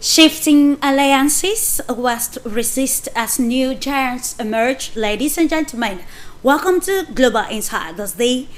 Shifting alliances, West resist as new giants emerge. Ladies and gentlemen, welcome to Global Insight. This day,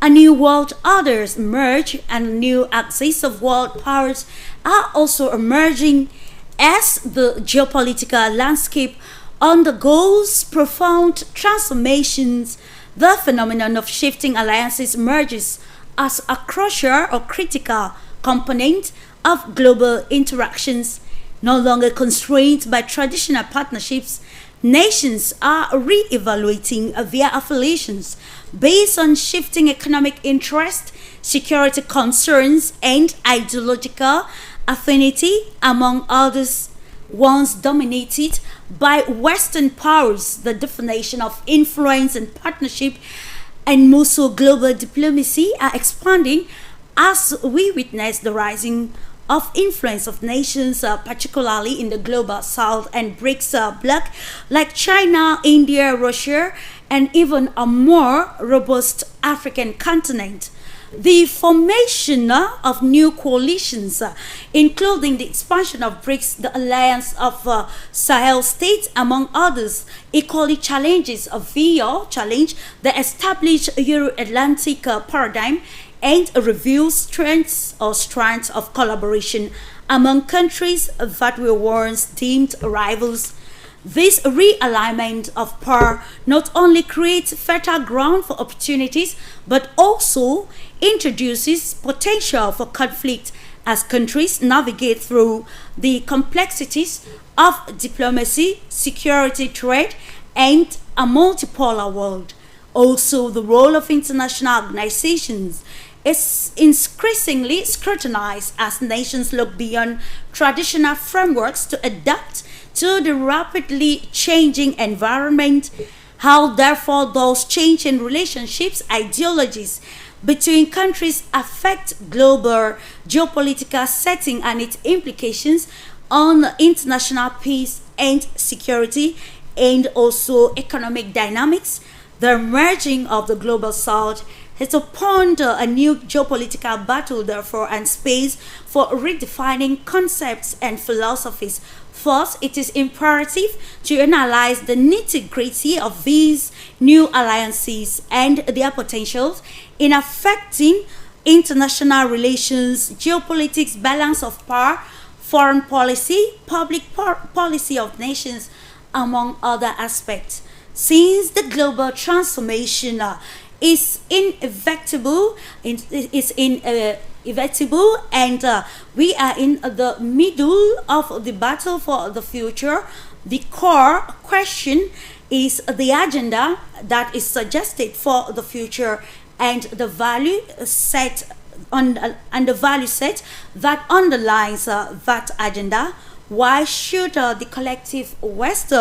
a new world orders emerge and new axes of world powers are also emerging as the geopolitical landscape undergoes profound transformations. The phenomenon of shifting alliances emerges as a crucial or critical component of global interactions. No longer constrained by traditional partnerships, nations are re-evaluating their affiliations based on shifting economic interest, security concerns, and ideological affinity, among others. Once dominated by Western powers, the definition of influence and partnership and more so global diplomacy are expanding as we witness the rising of influence of nations, particularly in the global south and BRICS bloc, like China, India, Russia, and even a more robust African continent. The formation of new coalitions, including the expansion of BRICS, the alliance of Sahel States, among others, equally challenges challenge the established Euro-Atlantic paradigm and reveals strands of collaboration among countries that were once deemed rivals. This realignment of power not only creates fertile ground for opportunities but also introduces potential for conflict as countries navigate through the complexities of diplomacy, security, trade, and a multipolar world. Also, the role of international organizations is increasingly scrutinized as nations look beyond traditional frameworks to adapt to the rapidly changing environment. How, therefore, those changing relationships, ideologies between countries affect global geopolitical setting and its implications on international peace and security and also economic dynamics. The merging of the global south has opened a new geopolitical battle, therefore, and space for redefining concepts and philosophies. First, it is imperative to analyze the nitty-gritty of these new alliances and their potentials in affecting international relations, geopolitics, balance of power, foreign policy, public policy of nations, among other aspects. Since the global transformation is inevitable, and we are in the middle of the battle for the future. The core question is the agenda that is suggested for the future and the value set that underlies that agenda. Why should the collective West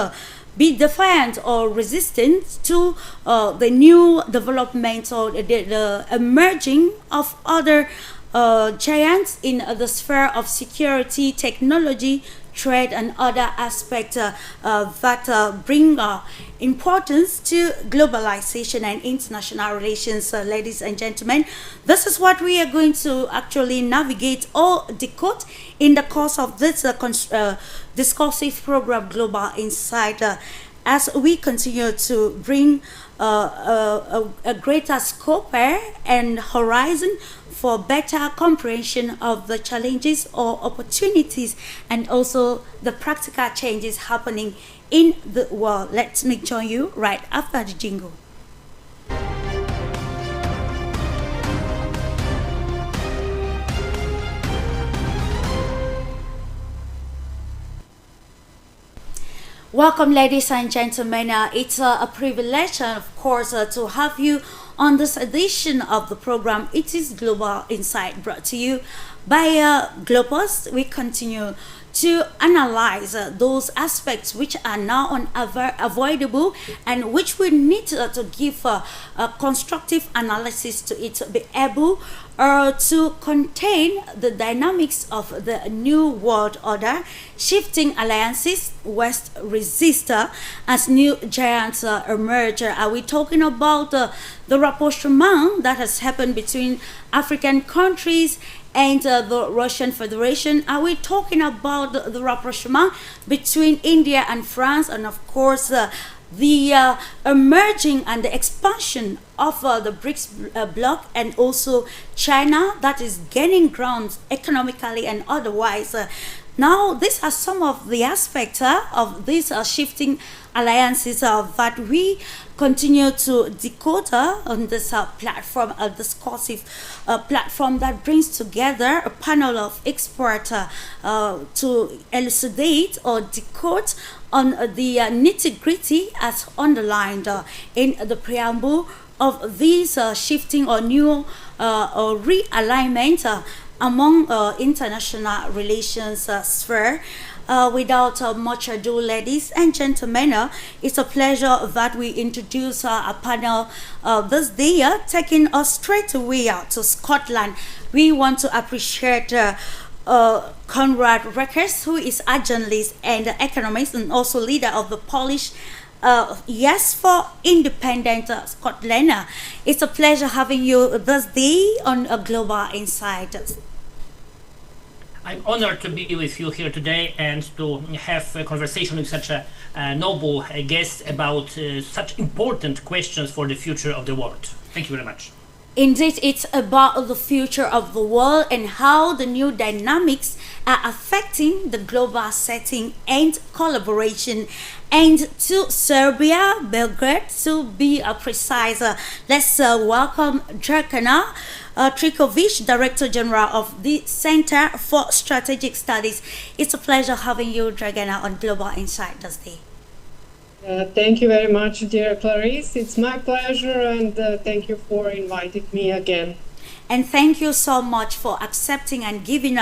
be defiant or resistant to the new developments or the emerging of other giants in the sphere of security, technology, trade, and other aspects that bring importance to globalization and international relations, ladies and gentlemen. This is what we are going to actually navigate or decode in the course of this discursive program, Global Insight, as we continue to bring a greater scope and horizon for better comprehension of the challenges or opportunities and also the practical changes happening in the world. Let me join you right after the jingle. Welcome, ladies and gentlemen. It's a privilege, of course, to have you on this edition of the program. It is Global Insight, brought to you by Globus. We continue to analyze those aspects which are now unavoidable and which we need to give a constructive analysis to it, be able to contain the dynamics of the new world order. Shifting alliances, West resistor as new giants emerge. Are we talking about the rapprochement that has happened between African countries and the Russian Federation. Are we talking about the rapprochement between India and France, and of course the emerging and the expansion of the BRICS bloc, and also China that is gaining ground economically and otherwise. Now, these are some of the aspects of these shifting alliances that we continue to decode on this platform, a discursive platform that brings together a panel of experts to elucidate or decode on the nitty-gritty as underlined in the preamble of these shifting or new or realignment among international relations sphere. Without much ado, ladies and gentlemen, it's a pleasure that we introduce a panel this day, taking us straight away to Scotland. We want to appreciate Conrad Reckers, who is a journalist and economist and also leader of the Polish Yes for Independent Scotland. It's a pleasure having you this day on Global Insight. I'm honored to be with you here today and to have a conversation with such a noble guest about such important questions for the future of the world. Thank you very much. Indeed, it's about the future of the world and how the new dynamics are affecting the global setting and collaboration. And to Serbia, Belgrade, to be precise, let's welcome Dragana Trikovic, Director General of the Center for Strategic Studies. It's a pleasure having you, Dragana, on Global Insight this day. Thank you very much, dear Clarice. It's my pleasure, and thank you for inviting me again. And thank you so much for accepting and giving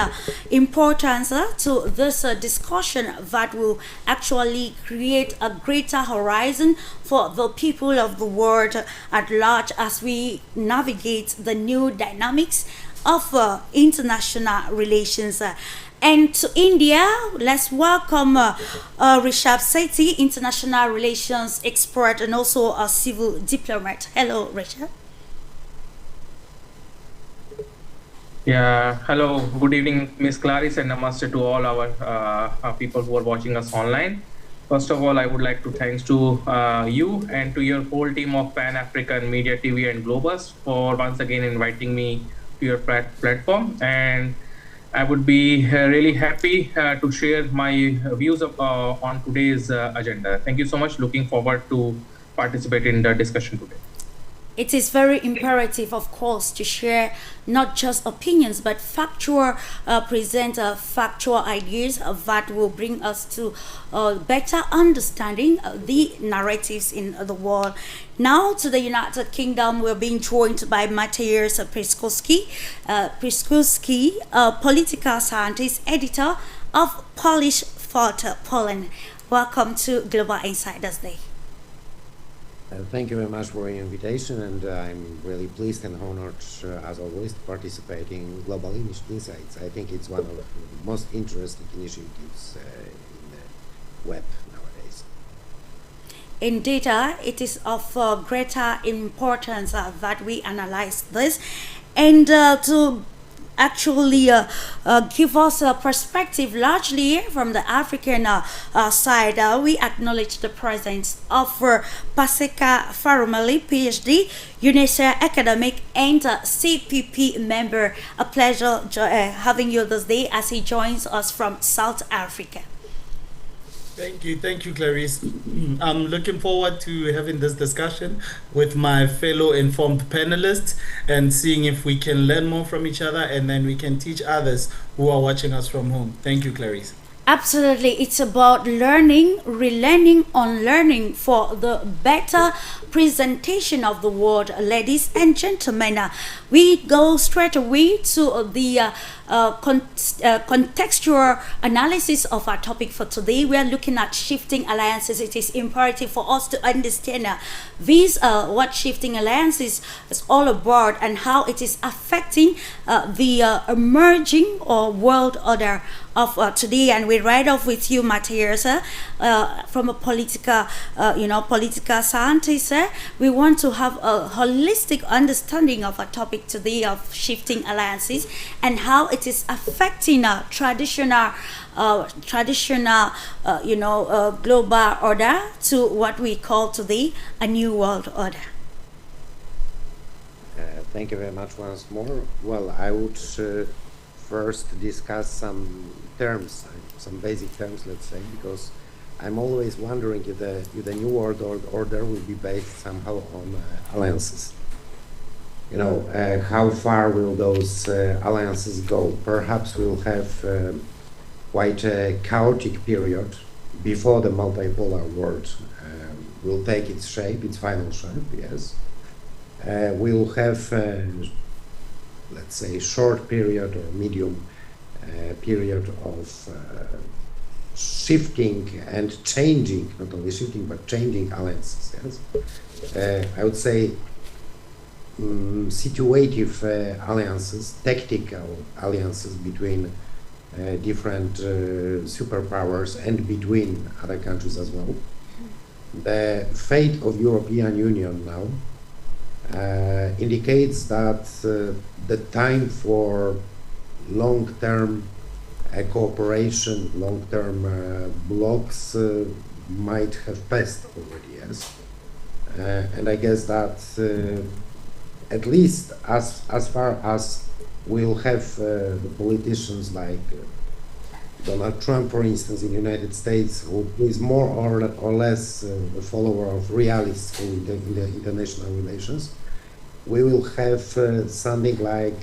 importance to this discussion that will actually create a greater horizon for the people of the world at large as we navigate the new dynamics of international relations. And to India, let's welcome Rishabh Sethi, international relations expert and also a civil diplomat. Hello, Rishabh. Yeah, hello, good evening, Miss Clarice, and namaste to all our people who are watching us online. First of all, I would like to thanks to you and to your whole team of Pan-African Media TV and Globus for once again inviting me to your platform. And I would be really happy to share my views on today's agenda. Thank you so much. Looking forward to participate in the discussion today. It is very imperative, of course, to share not just opinions but present factual ideas that will bring us to better understanding the narratives in the world. Now to the United Kingdom, we're being joined by Mateusz Priskulski, political scientist, editor of Polish Thought Poland. Welcome to Global Insight this day. Thank you very much for your invitation, and I'm really pleased and honored, as always, to participate in Global Insights. I think it's one of the most interesting initiatives in the web nowadays. Indeed, it is of greater importance that we analyze this, and to actually give us a perspective largely from the African side. We acknowledge the presence of Paseka Farumali, PhD, UNICEF academic and CPP member. A pleasure having you this day as he joins us from South Africa. Thank you, Clarice. I'm looking forward to having this discussion with my fellow informed panelists and seeing if we can learn more from each other and then we can teach others who are watching us from home. Thank you, Clarice. Absolutely. It's about learning, relearning, unlearning for the better presentation of the world. Ladies and gentlemen, we go straight away to the contextual analysis of our topic for today. We are looking at shifting alliances. It is imperative for us to understand what shifting alliances is all about and how it is affecting the emerging or world order of today. And we right off with you, Matthias, from a political scientist. We want to have a holistic understanding of our topic today of shifting alliances and how it is affecting traditional global order to what we call today a new world order. Thank you very much once more. Well, I would first discuss some terms, some basic terms, let's say, because I'm always wondering if the new world order will be based somehow on alliances. How far will those alliances go? Perhaps we'll have quite a chaotic period before the multipolar world will take its shape, its final shape, yes. We'll have, let's say, short period or medium period of shifting and changing, not only shifting, but changing alliances, yes. I would say situative alliances, tactical alliances between different superpowers and between other countries as well. The fate of European Union now indicates that the time for long-term cooperation, long-term blocks might have passed already, yes. And I guess that at least as far as we'll have the politicians like Donald Trump, for instance, in the United States, who is more or less a follower of realists in the international relations, we will have something like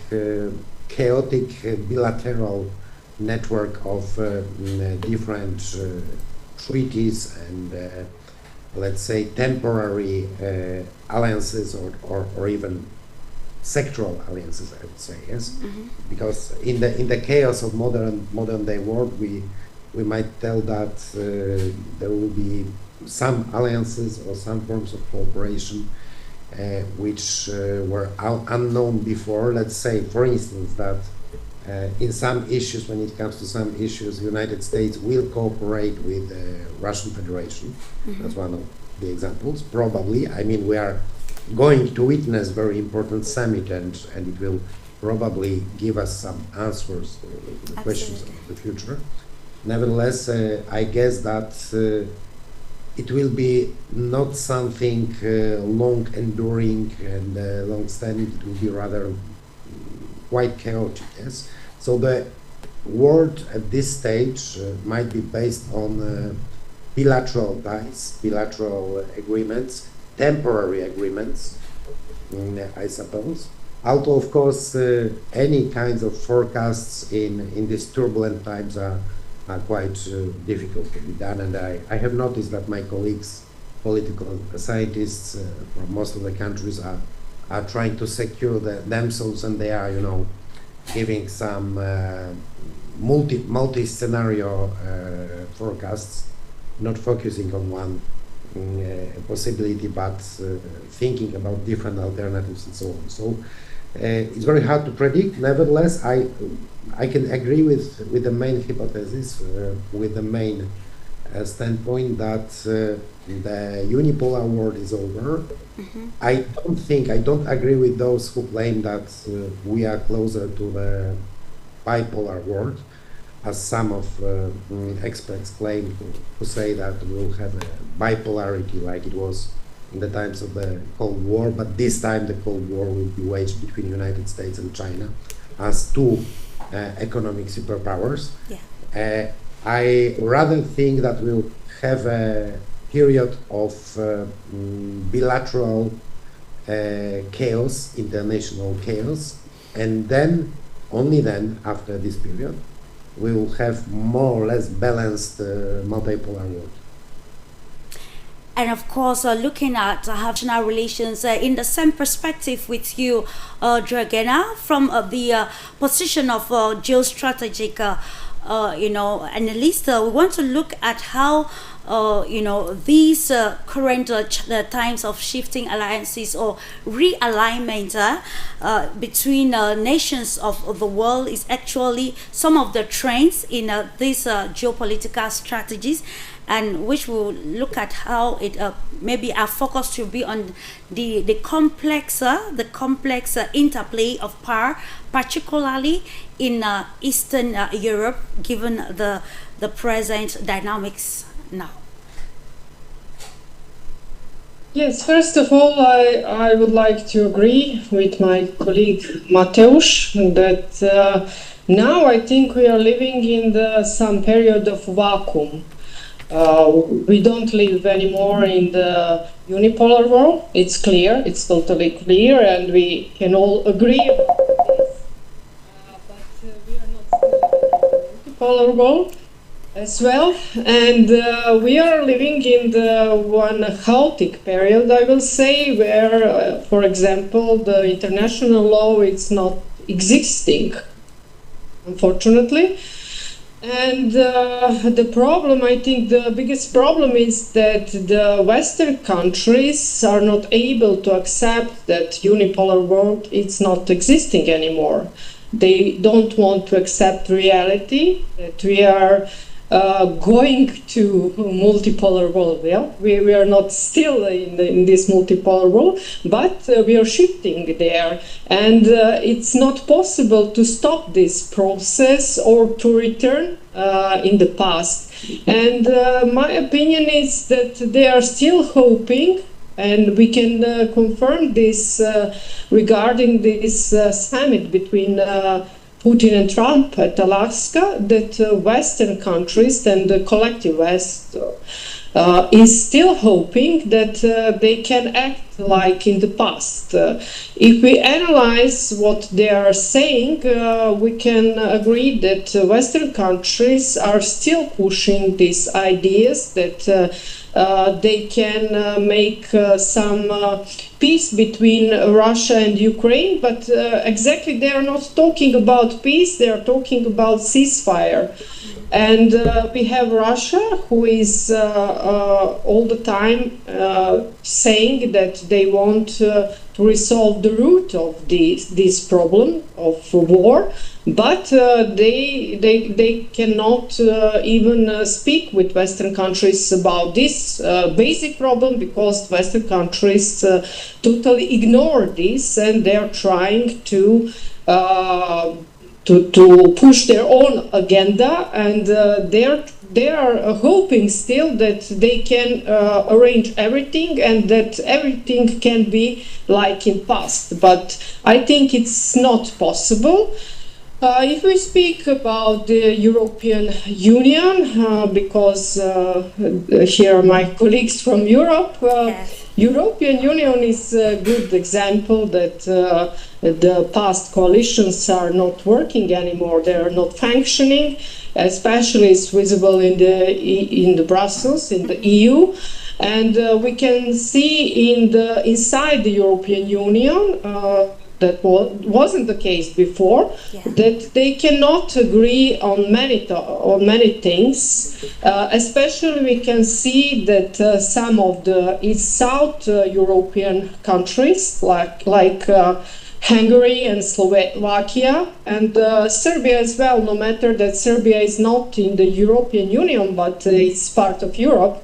chaotic bilateral network of different treaties and let's say temporary alliances or even sectoral alliances, I would say, yes. Mm-hmm. Because in the chaos of modern day world, we might tell that there will be some alliances or some forms of cooperation which were unknown before. Let's say, for instance, that in some issues, when it comes to some issues, the United States will cooperate with the Russian Federation. Mm-hmm. That's one of the examples. Probably, I mean, we are going to witness very important summit, and it will probably give us some answers to the questions of the future. Nevertheless, I guess that it will be not something long enduring and long standing. It will be rather quite chaotic, yes. So the world at this stage might be based on bilateral ties, bilateral agreements, temporary agreements, I suppose. Although, of course, any kinds of forecasts in these turbulent times are quite difficult to be done. And I have noticed that my colleagues, political scientists from most of the countries are trying to secure themselves, and they are, giving some multi-scenario forecasts, not focusing on one possibility, but thinking about different alternatives and so on. So it's very hard to predict. Nevertheless, I can agree with the main hypothesis, with the main standpoint that the unipolar world is over. Mm-hmm. I don't agree with those who claim that we are closer to the bipolar world, as some of experts claim to say that we'll have a bipolarity like it was in the times of the Cold War, but this time the Cold War will be waged between the United States and China as two economic superpowers. Yeah. I rather think that we'll have a period of bilateral chaos, international chaos, and then, only then, after this period, we will have more or less balanced multipolar world. and of course looking at international relations in the same perspective with you, Dragana, from the position of geostrategic analyst. We want to look at how these current times of shifting alliances or realignment between nations of the world is actually some of the trends in these geopolitical strategies, and which will look at how it maybe our focus should be on the complex interplay of power, particularly in Eastern Europe, given the present dynamics now. Yes, first of all, I would like to agree with my colleague Mateusz that now I think we are living in some period of vacuum. We don't live anymore in the unipolar world. It's clear, it's totally clear, and we can all agree about this. But we are not still in the multipolar world as well, and we are living in the one chaotic period, I will say, where, for example, the international law is not existing, unfortunately. And the problem, I think the biggest problem is that the Western countries are not able to accept that unipolar world is not existing anymore. They don't want to accept reality, that we are going to multipolar world. Yeah? We are not still in this multipolar world, but we are shifting there, and it's not possible to stop this process or to return in the past. And my opinion is that they are still hoping, and we can confirm this regarding this summit between Putin and Trump at Alaska, that Western countries and the collective West is still hoping that they can act like in the past. If we analyze what they are saying, we can agree that Western countries are still pushing these ideas that they can make some peace between Russia and Ukraine, but exactly they are not talking about peace, they are talking about ceasefire. And we have Russia, who is all the time saying that they want to resolve the root of this problem of war, but they cannot even speak with Western countries about this basic problem, because Western countries totally ignore this, and they are trying to push their own agenda, and they are hoping still that they can arrange everything and that everything can be like in past. But I think it's not possible. If we speak about the European Union, because here are my colleagues from Europe, Yes. European Union is a good example that the past coalitions are not working anymore. They are not functioning, especially it's visible in the Brussels, in the EU, and we can see inside the European Union. That wasn't the case before. Yeah. That they cannot agree on many things. Especially, we can see that some of the South European countries, like Hungary and Slovakia and Serbia as well. No matter that Serbia is not in the European Union, but it's part of Europe.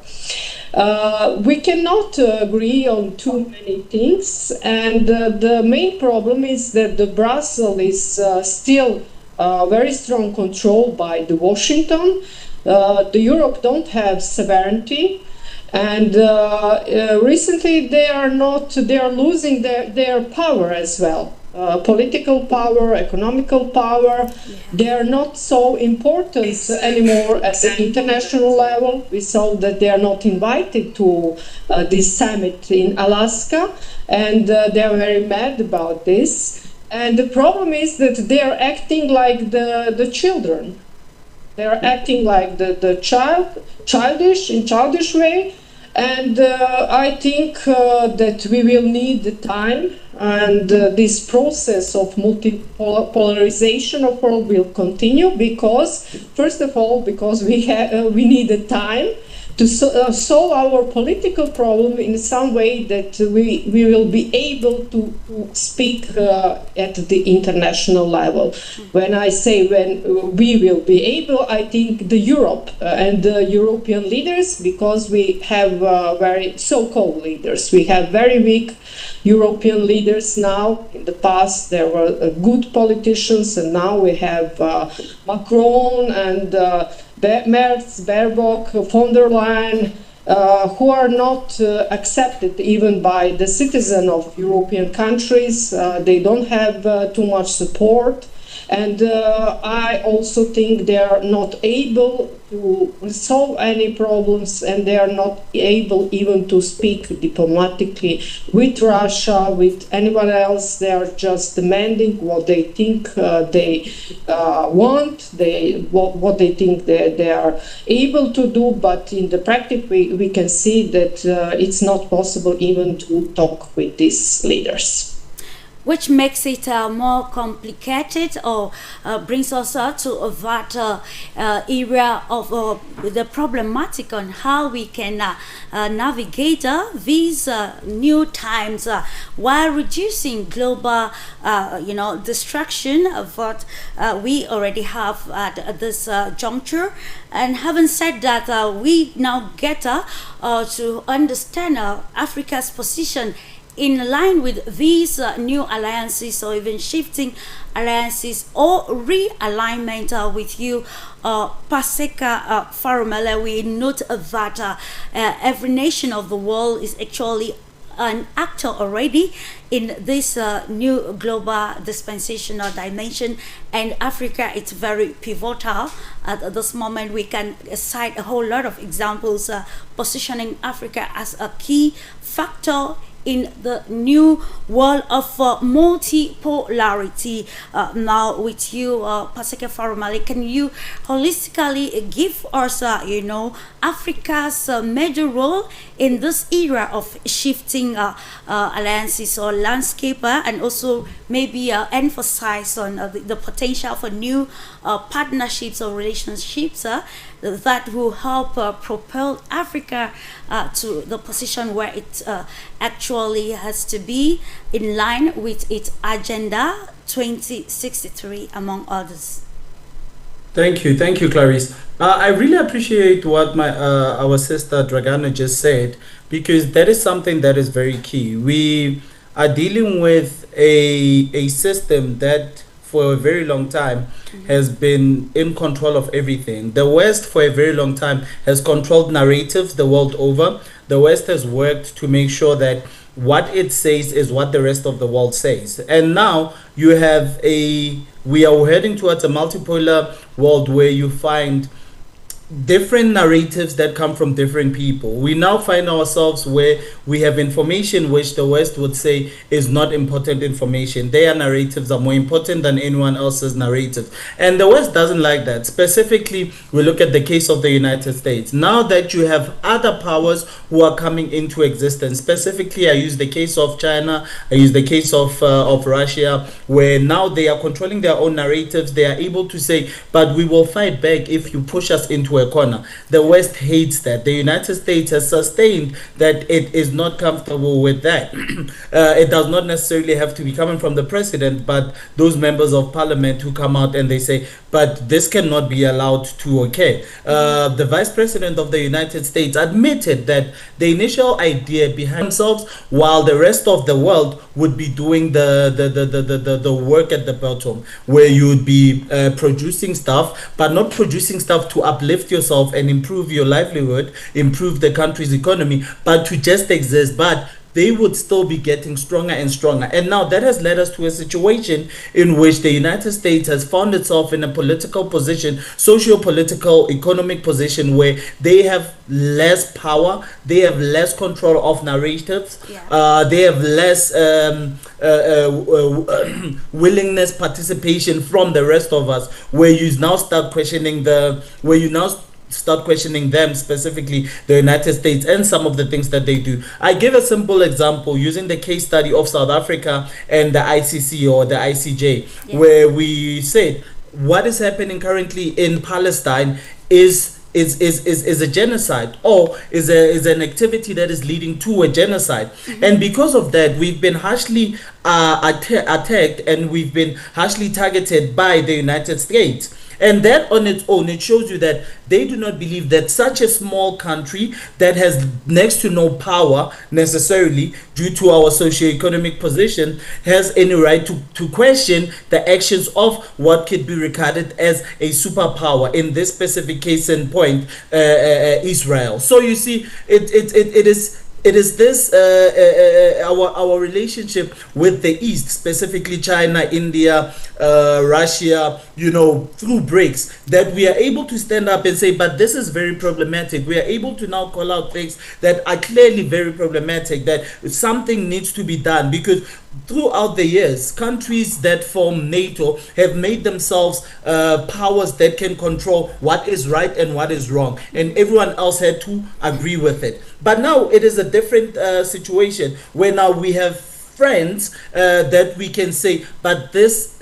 We cannot agree on too many things, and the main problem is that the Brussels is still very strong control by the Washington. The Europe don't have sovereignty, and recently they are losing their power as well. Political power, economical power, they are not so important anymore at the international level. We saw that they are not invited to this summit in Alaska, and they are very mad about this. And the problem is that they are acting like the children. They are acting like the childish way. And I think that we will need the time, and this process of multipolarization of world will continue because, first of all, because we need the time to solve our political problem in some way that we will be able to speak at the international level. When I say when we will be able, I think the Europe and the European leaders, because we have very so-called leaders. We have very weak European leaders now. In the past, there were good politicians, and now we have Macron and Merz, Baerbock, von der Leyen, who are not accepted even by the citizens of European countries. They don't have too much support. And I also think they are not able to solve any problems, and they are not able even to speak diplomatically with Russia, with anyone else. They are just demanding what they think they want, what they think they are able to do. But in the practice, we can see that it's not possible even to talk with these leaders. Which makes it more complicated, or brings us to that area of the problematic on how we can navigate these new times while reducing global destruction of what we already have at this juncture. And having said that, we now get to understand Africa's position in line with these new alliances, or even shifting alliances or realignment with you, Paseka Farumela. We note that every nation of the world is actually an actor already in this new global dispensational dimension, and Africa is very pivotal at this moment. We can cite a whole lot of examples positioning Africa as a key factor in the new world of multipolarity. Now with you, Paseka Farumali, can you holistically give us, Africa's major role in this era of shifting alliances or landscape, and also maybe emphasize on the potential for new partnerships or relationships that will help propel Africa to the position where it actually has to be, in line with its Agenda 2063, among others. Thank you, Clarice. I really appreciate what our sister Dragana just said, because that is something that is very key. We are dealing with a system that for a very long time has been in control of everything. The West for a very long time has controlled narratives the world over. The West has worked to make sure that what it says is what the rest of the world says. And now we are heading towards a multipolar world where you find different narratives that come from different people. We now find ourselves where we have information which the West would say is not important information. Their narratives are more important than anyone else's narrative. And the West doesn't like that. Specifically, we look at the case of the United States. Now that you have other powers who are coming into existence, specifically I use the case of China, I use the case of Russia, where now they are controlling their own narratives. They are able to say, but we will fight back if you push us into a corner. The West hates that. The United States has sustained that it is not comfortable with that. It does not necessarily have to be coming from the president, but those members of parliament who come out and they say, but this cannot be allowed to occur. The vice president of the United States admitted that the initial idea behind themselves, while the rest of the world would be doing the work at the bottom, where you would be producing stuff, but not producing stuff to uplift yourself and improve your livelihood, improve the country's economy, but to just exist. But they would still be getting stronger and stronger. And now that has led us to a situation in which the United States has found itself in a political position, socio-political, economic position, where they have less power, they have less control of narratives, they have less willingness, participation from the rest of us, where you now start questioning start questioning them, specifically the United States, and some of the things that they do. I give a simple example using the case study of South Africa and the ICC or the ICJ, where we said what is happening currently in Palestine is a genocide, or is an activity that is leading to a genocide. And because of that, we've been harshly attacked, and we've been harshly targeted by the United States. And that on its own, it shows you that they do not believe that such a small country that has next to no power necessarily due to our socioeconomic position has any right to question the actions of what could be regarded as a superpower, in this specific case and point, Israel. So you see, it is this our relationship with the East, specifically China, India, Russia, through BRICS, that we are able to stand up and say, but this is very problematic. We are able to now call out things that are clearly very problematic, that something needs to be done, because throughout the years, countries that form NATO have made themselves powers that can control what is right and what is wrong, and everyone else had to agree with it. But now it is a different situation, where now we have friends that we can say, but this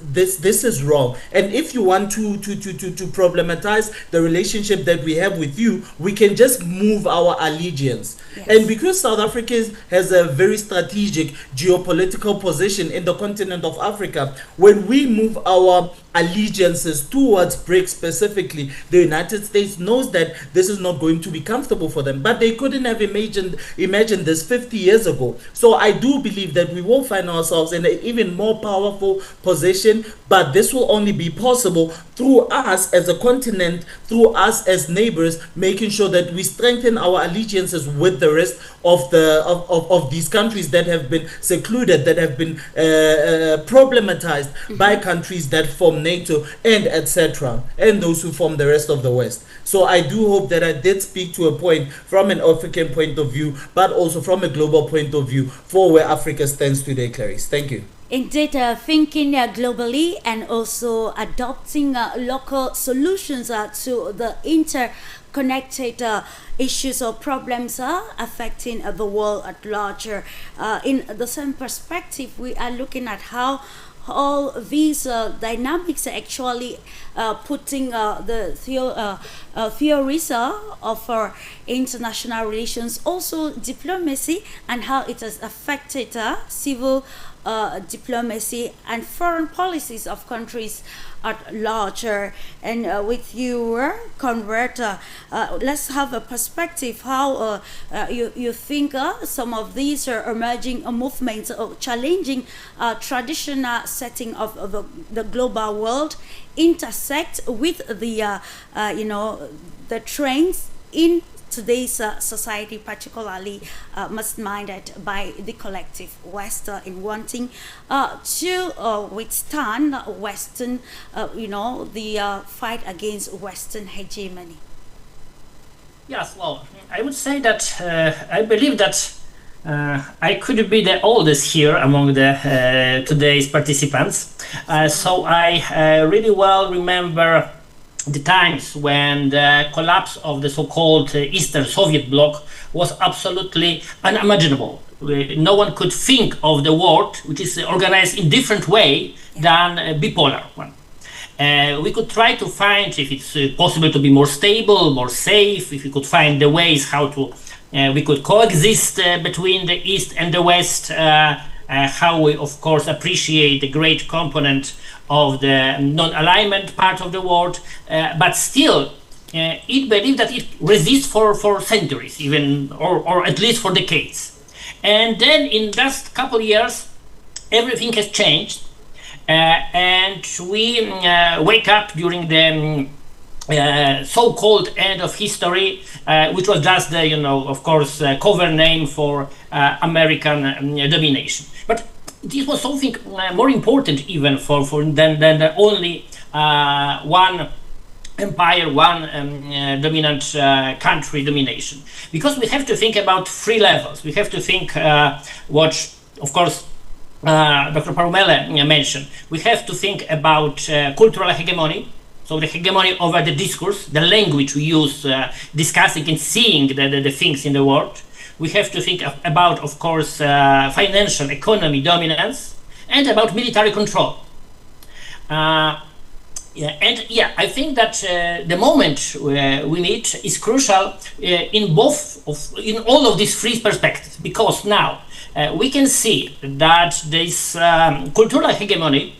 is wrong. And if you want to problematize the relationship that we have with you, we can just move our allegiance. Yes. And because South Africa has a very strategic geopolitical position in the continent of Africa, when we move our allegiances towards BRICS specifically, the United States knows that this is not going to be comfortable for them. But they couldn't have imagined this 50 years ago. So I do believe that we will find ourselves in an even more powerful position, but this will only be possible through us as a continent, through us as neighbors, making sure that we strengthen our allegiances with the rest of these countries that have been secluded, that have been problematized by countries that form NATO and etc., and those who form the rest of the West. So I do hope that I did speak to a point from an African point of view, but also from a global point of view for where Africa stands today, Clarice. Thank you. Indeed, thinking globally and also adopting local solutions to the interconnected issues or problems affecting the world at large. In the same perspective, we are looking at how all these dynamics are actually putting the theories of international relations, also diplomacy, and how it has affected civil diplomacy and foreign policies of countries at large. And with you, Conrad, let's have a perspective how you think some of these emerging movements challenging traditional setting of the global world intersect with the the trends in today's society, particularly masterminded by the collective West in wanting to withstand Western, the fight against Western hegemony. Yes, well, I would say that I believe that I could be the oldest here among the today's participants, so I really well remember the times when the collapse of the so-called Eastern Soviet bloc was absolutely unimaginable. No one could think of the world, which is organized in different way than a bipolar one. We could try to find if it's possible to be more stable, more safe, if we could find the ways how to we could coexist between the East and the West, how we of course appreciate the great component of the non-alignment part of the world, but still it believed that it resists for centuries, even or at least for decades. And then in just couple years everything has changed, and we wake up during the so-called end of history, which was just the of course cover name for American domination. But this was something more important even than the only one empire, one dominant country domination, because we have to think about three levels. We have to think what of course Dr. Parumele mentioned. We have to think about cultural hegemony. So the hegemony over the discourse, the language we use, discussing and seeing the things in the world. We have to think about, of course, financial economy dominance and about military control. I think that the moment we meet is crucial in all of these three perspectives, because now we can see that this cultural hegemony,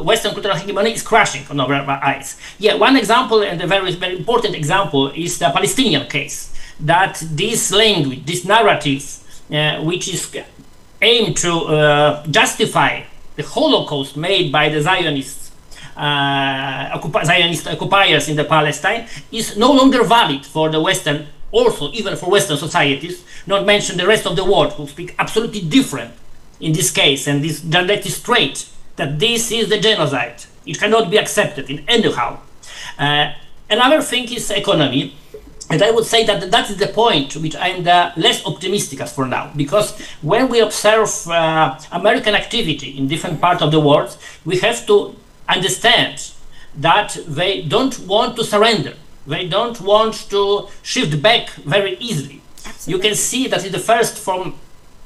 Western cultural hegemony, is crashing on our eyes. One example, and a very, very important example, is the Palestinian case. That this language, this narrative, which is aimed to justify the Holocaust made by the Zionist occupiers in the Palestine, is no longer valid for the Western, also even for Western societies, not mention the rest of the world, who speak absolutely different in this case, and this direct is straight, that this is the genocide. It cannot be accepted in anyhow. Another thing is economy. And I would say that that is the point which I'm the less optimistic as for now, because when we observe American activity in different parts of the world, we have to understand that they don't want to surrender. They don't want to shift back very easily. Absolutely. You can see that in the first from,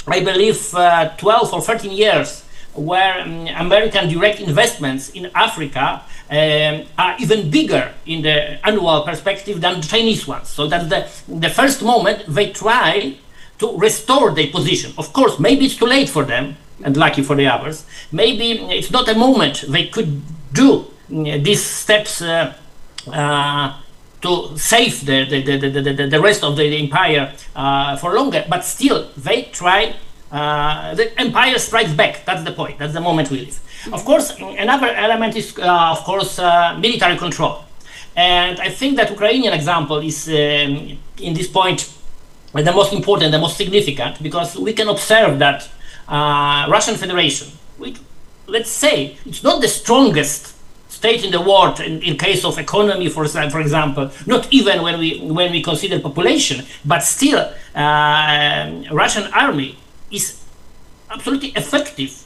I believe, 12 or 13 years, where American direct investments in Africa are even bigger in the annual perspective than the Chinese ones. So that's the first moment they try to restore their position. Of course, maybe it's too late for them, and lucky for the others. Maybe it's not a moment they could do these steps to save the rest of the empire for longer, but still they try. The empire strikes back. That's the point. That's the moment we live. Of course, another element is, military control. And I think that Ukrainian example is, in this point, the most important, the most significant, because we can observe that Russian Federation, which, let's say, it's not the strongest state in the world in case of economy, for example, not even when we consider population, but still, Russian army is absolutely effective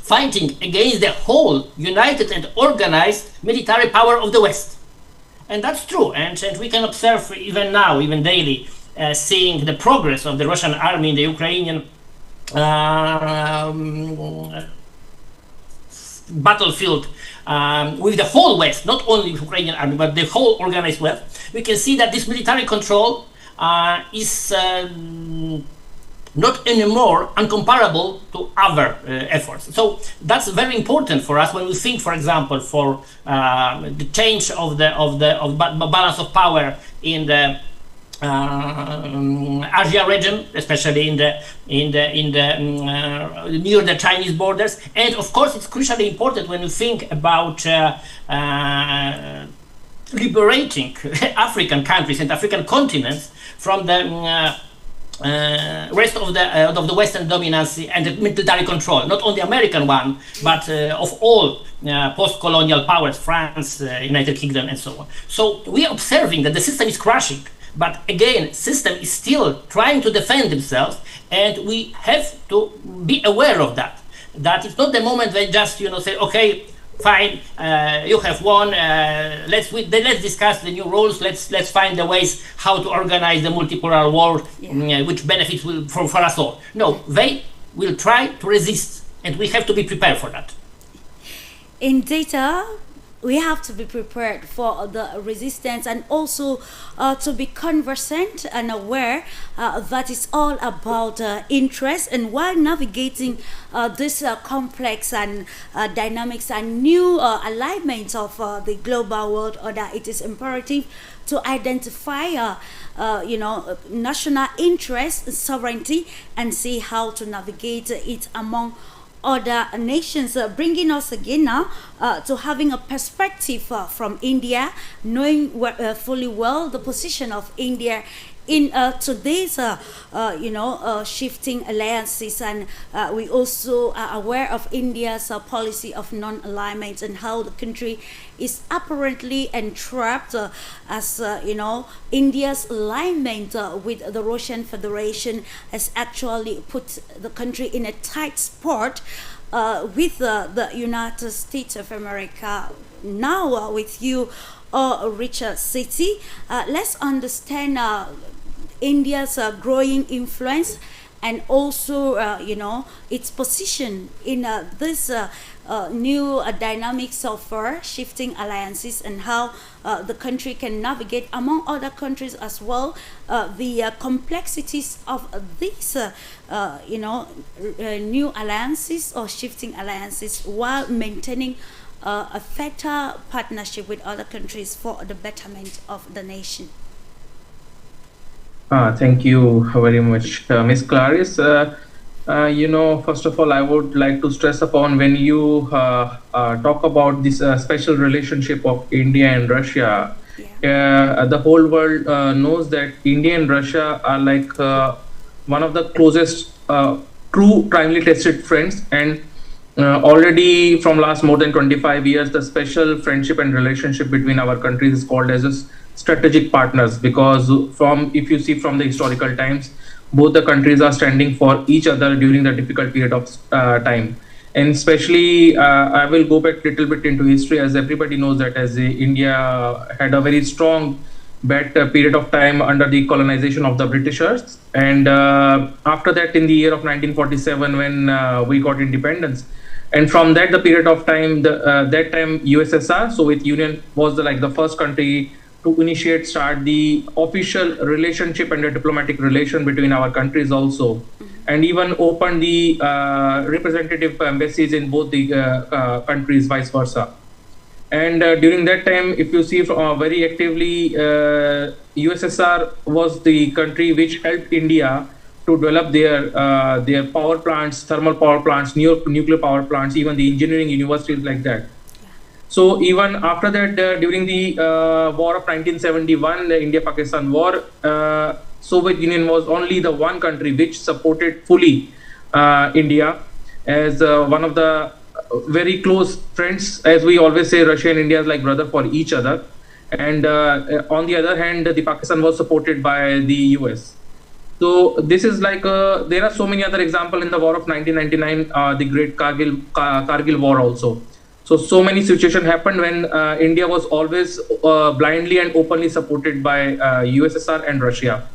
fighting against the whole united and organized military power of the West. And that's true, and we can observe even now, even daily, seeing the progress of the Russian army in the Ukrainian battlefield with the whole West, not only the Ukrainian army, but the whole organized West. We can see that this military control is not anymore uncomparable to other efforts. So that's very important for us when we think, for example, for the change of the balance of power in the Asia region, especially in the near the Chinese borders, and of course it's crucially important when you think about liberating African countries and African continents from the rest of the Western dominance and the military control, not only American one, but of all post-colonial powers, France, United Kingdom, and so on. So we are observing that the system is crashing, but again, system is still trying to defend themselves, and we have to be aware of that. That it's not the moment they just say, okay, fine, you have won. Let's discuss the new rules. Let's find the ways how to organize the multipolar world, which benefits for us all. No, they will try to resist, and we have to be prepared for that. In data, we have to be prepared for the resistance, and also to be conversant and aware that it's all about interest, and while navigating this complex and dynamics and new alignments of the global world order, it is imperative to identify national interest, sovereignty, and see how to navigate it among other nations, bringing us again now to having a perspective from India, knowing fully well the position of India in today's shifting alliances, and we also are aware of India's policy of non-alignment and how the country is apparently entrapped as India's alignment with the Russian Federation has actually put the country in a tight spot. with the United States of America. Now, with you, Richard City, let's understand India's growing influence and also, its position in this new dynamics of shifting alliances and how the country can navigate among other countries as well the complexities of these new alliances or shifting alliances while maintaining a better partnership with other countries for the betterment of the nation. Thank you very much, Miss Clarice. First of all, I would like to stress upon when you talk about this special relationship of India and Russia, the whole world knows that India and Russia are like one of the closest, true, timely tested friends, and already from last more than 25 years, the special friendship and relationship between our countries is called as a strategic partners, because if you see from the historical times, both the countries are standing for each other during the difficult period of time. And especially, I will go back a little bit into history, as everybody knows that as India had a very strong bad period of time under the colonization of the Britishers. And after that, in the year of 1947, when we got independence, and from that, the period of time, that time USSR, Soviet Union, was the first country to start the official relationship and the diplomatic relation between our countries also, and even open the representative embassies in both the countries, vice versa. And during that time, if you see very actively, USSR was the country which helped India to develop their power plants, thermal power plants, nuclear power plants, even the engineering universities like that. So even after that, during the war of 1971, the India-Pakistan war, Soviet Union was only the one country which supported fully India as one of the very close friends. As we always say, Russia and India is like brother for each other. And on the other hand, the Pakistan was supported by the US. So this is there are so many other examples in the war of 1999, the great Kargil war also. So many situations happened when India was always blindly and openly supported by USSR and Russia.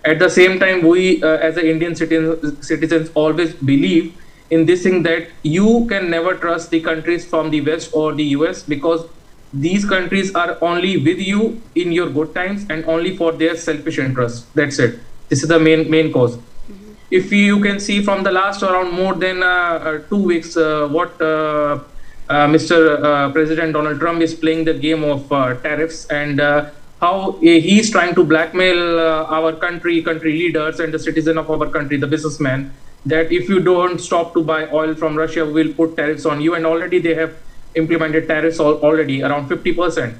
At the same time, we as the Indian citizens always believe in this thing that you can never trust the countries from the West or the US, because these countries are only with you in your good times and only for their selfish interests. That's it. This is the main cause. If you can see from the last around more than 2 weeks, what Mr. President Donald Trump is playing the game of tariffs, and how he's trying to blackmail our country leaders and the citizen of our country, the businessmen, that if you don't stop to buy oil from Russia, we'll put tariffs on you. And already they have implemented tariffs already around 50%.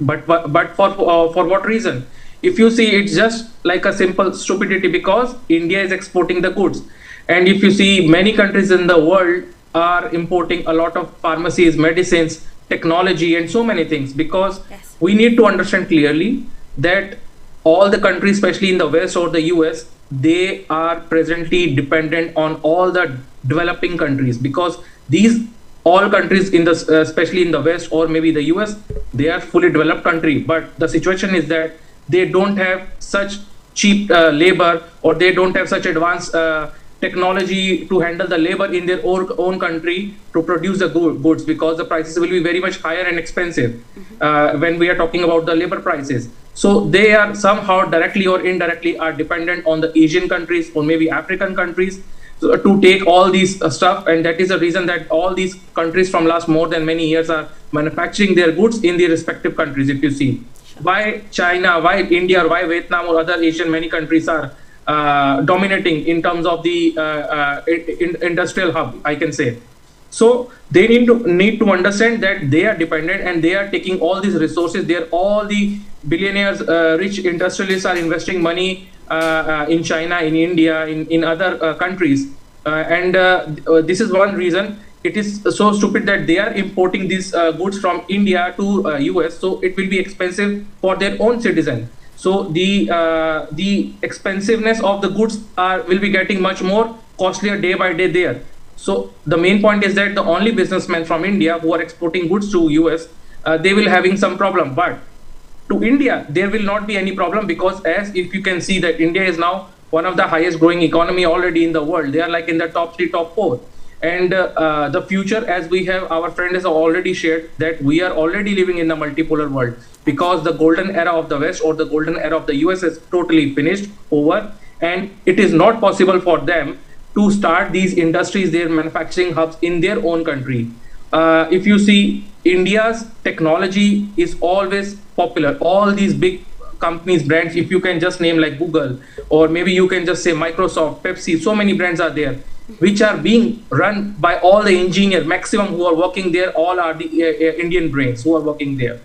But for what reason? If you see, it's just like a simple stupidity, because India is exporting the goods. And if you see, many countries in the world are importing a lot of pharmacies, medicines, technology, and so many things, because we need to understand clearly that all the countries, especially in the West or the US, they are presently dependent on all the developing countries, because these all countries in the especially in the West or maybe the US, they are fully developed country, but the situation is that they don't have such cheap labor, or they don't have such advanced technology to handle the labor in their own country to produce the goods, because the prices will be very much higher and expensive when we are talking about the labor prices. So they are somehow directly or indirectly are dependent on the Asian countries or maybe African countries to take all these stuff, and that is the reason that all these countries from last more than many years are manufacturing their goods in their respective countries. If you see, why China, why India, why Vietnam or other Asian many countries are dominating in terms of the industrial hub, I can say. So they need to understand that they are dependent and they are taking all these resources. They are all the billionaires, rich industrialists are investing money in China, in India, in other countries, and this is one reason. It is so stupid that they are importing these goods from India to US, so it will be expensive for their own citizens. So the expensiveness of the goods will be getting much more costlier day by day there. So the main point is that the only businessmen from India who are exporting goods to US, they will having some problem. But to India, there will not be any problem, because as if you can see that India is now one of the highest growing economy already in the world. They are like in the top 3, top 4. And the future, as we have, our friend has already shared that we are already living in the multipolar world, because the golden era of the West or the golden era of the US is totally finished, over, and it is not possible for them to start these industries, their manufacturing hubs in their own country. If you see, India's technology is always popular. All these big companies, brands, if you can just name like Google, or maybe you can just say Microsoft, Pepsi, so many brands are there, which are being run by all the engineers, maximum who are working there, all are the Indian brains who are working there.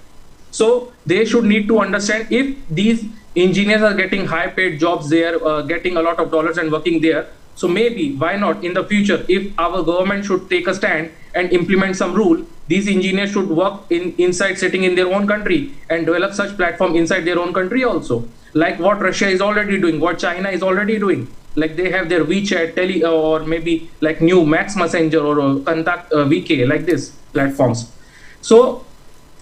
So they should need to understand, if these engineers are getting high paid jobs there, getting a lot of dollars and working there, so maybe why not in the future, if our government should take a stand and implement some rule, these engineers should work inside, sitting in their own country, and develop such platform inside their own country also, like what Russia is already doing, what China is already doing. Like they have their WeChat, or maybe like new Max Messenger or Contact VK, like this platforms. So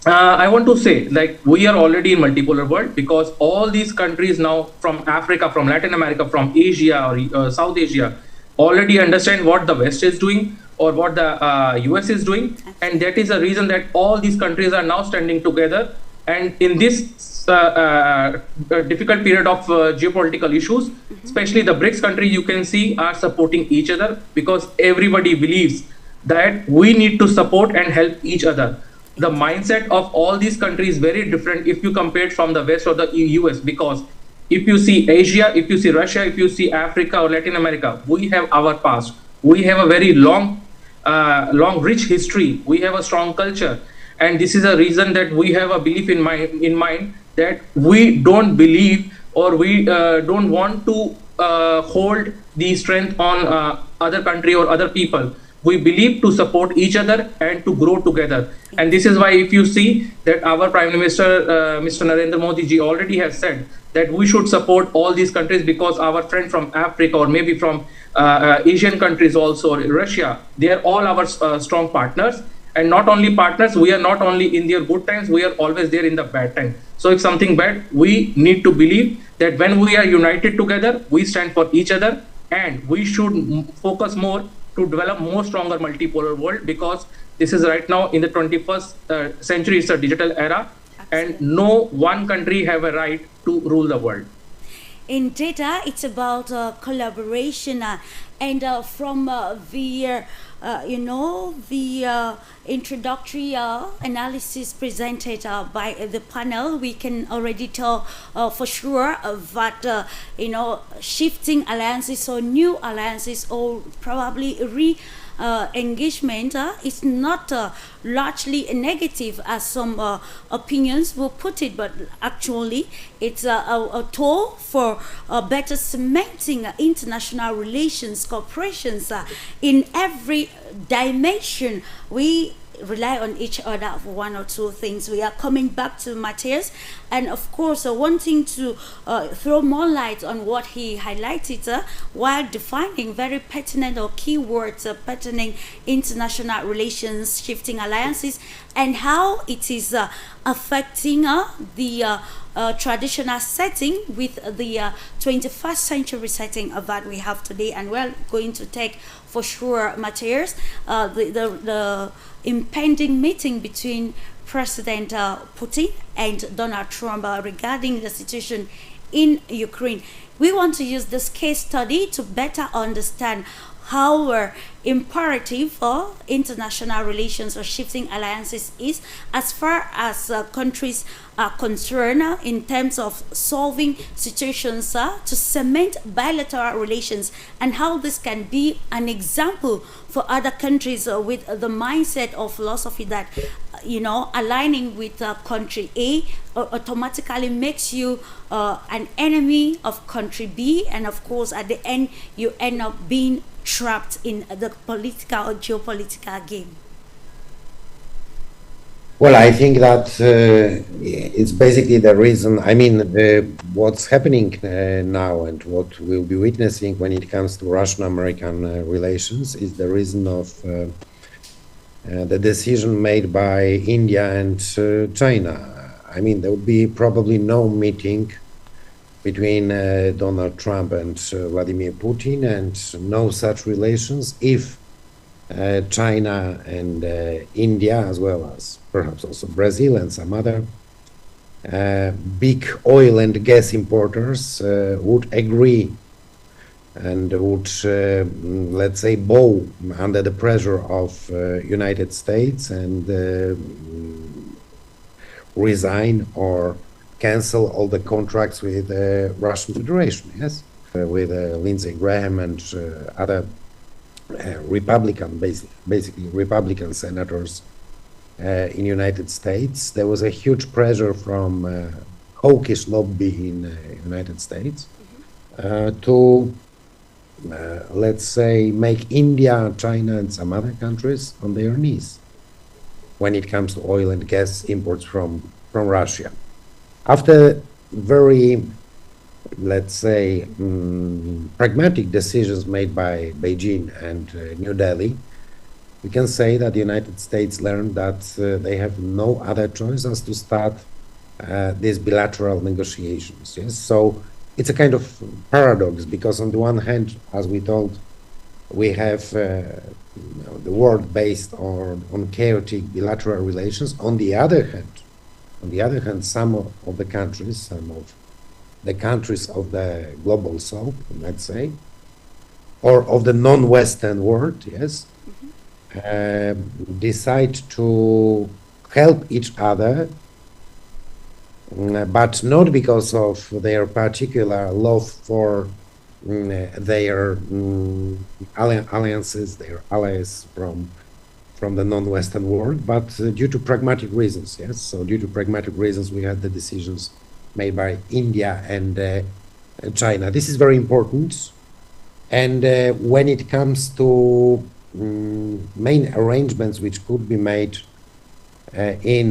I want to say, like, we are already in multipolar world, because all these countries now from Africa, from Latin America, from Asia or South Asia already understand what the West is doing or what the US is doing, and that is the reason that all these countries are now standing together. And in this difficult period of geopolitical issues, especially the BRICS countries, you can see, are supporting each other, because everybody believes that we need to support and help each other. The mindset of all these countries is very different if you compare it from the West or the US, because if you see Asia, if you see Russia, if you see Africa or Latin America, we have our past. We have a very long, rich history. We have a strong culture. And this is a reason that we have a belief in mind that we don't believe, or we don't want to hold the strength on other country or other people. We believe to support each other and to grow together. And this is why, if you see that our Prime Minister, Mr. Narendra Modi ji, already has said that we should support all these countries, because our friend from Africa, or maybe from Asian countries also, or Russia, they are all our strong partners. And not only partners, we are not only in their good times, we are always there in the bad time. So if something bad, we need to believe that when we are united together, we stand for each other, and we should focus more to develop more stronger multipolar world, because this is right now in the 21st century, it's a digital era. Absolutely. And no one country have a right to rule the world. In data, it's about collaboration, and from the introductory analysis presented by the panel, we can already tell for sure that shifting alliances or new alliances, or probably engagement is not largely negative, as some opinions will put it, but actually it's a tool for better cementing international relations, cooperations in every dimension. We rely on each other for one or two things. We are coming back to Matthias, and of course wanting to throw more light on what he highlighted while defining very pertinent or keywords pertaining international relations, shifting alliances, and how it is affecting the traditional setting with the 21st century setting that we have today. And we're going to take for sure, Matthias, the impending meeting between President Putin and Donald Trump regarding the situation in Ukraine. We want to use this case study to better understand how imperative for international relations or shifting alliances is, as far as countries are concerned, in terms of solving situations to cement bilateral relations, and how this can be an example for other countries with the mindset or philosophy that aligning with country A automatically makes you an enemy of country B, and of course at the end you end up being trapped in the political or geopolitical game. Well, I think that it's basically the reason. I mean, what's happening now and what we'll be witnessing when it comes to Russian-American relations is the reason of the decision made by India and China. I mean, there will be probably no meeting between Donald Trump and Vladimir Putin, and no such relations if China and India, as well as perhaps also Brazil and some other big oil and gas importers would agree and would, let's say, bow under the pressure of United States and resign or cancel all the contracts with Russian Federation, yes, with Lindsey Graham and other Republican, basically Republican senators in United States. There was a huge pressure from hawkish lobby in United States to, let's say, make India, China, and some other countries on their knees when it comes to oil and gas imports from Russia. After very, let's say, pragmatic decisions made by Beijing and New Delhi, we can say that the United States learned that they have no other choice as to start these bilateral negotiations. Yes, so it's a kind of paradox, because on the one hand, as we told, we have the world based on chaotic bilateral relations. On the other hand, some of the countries of the global south, let's say, or of the non-Western world, yes, decide to help each other, but not because of their particular love for their alliances, their allies from the non-Western world, but due to pragmatic reasons, yes. So due to pragmatic reasons, we had the decisions made by India and China. This is very important. And when it comes to main arrangements which could be made in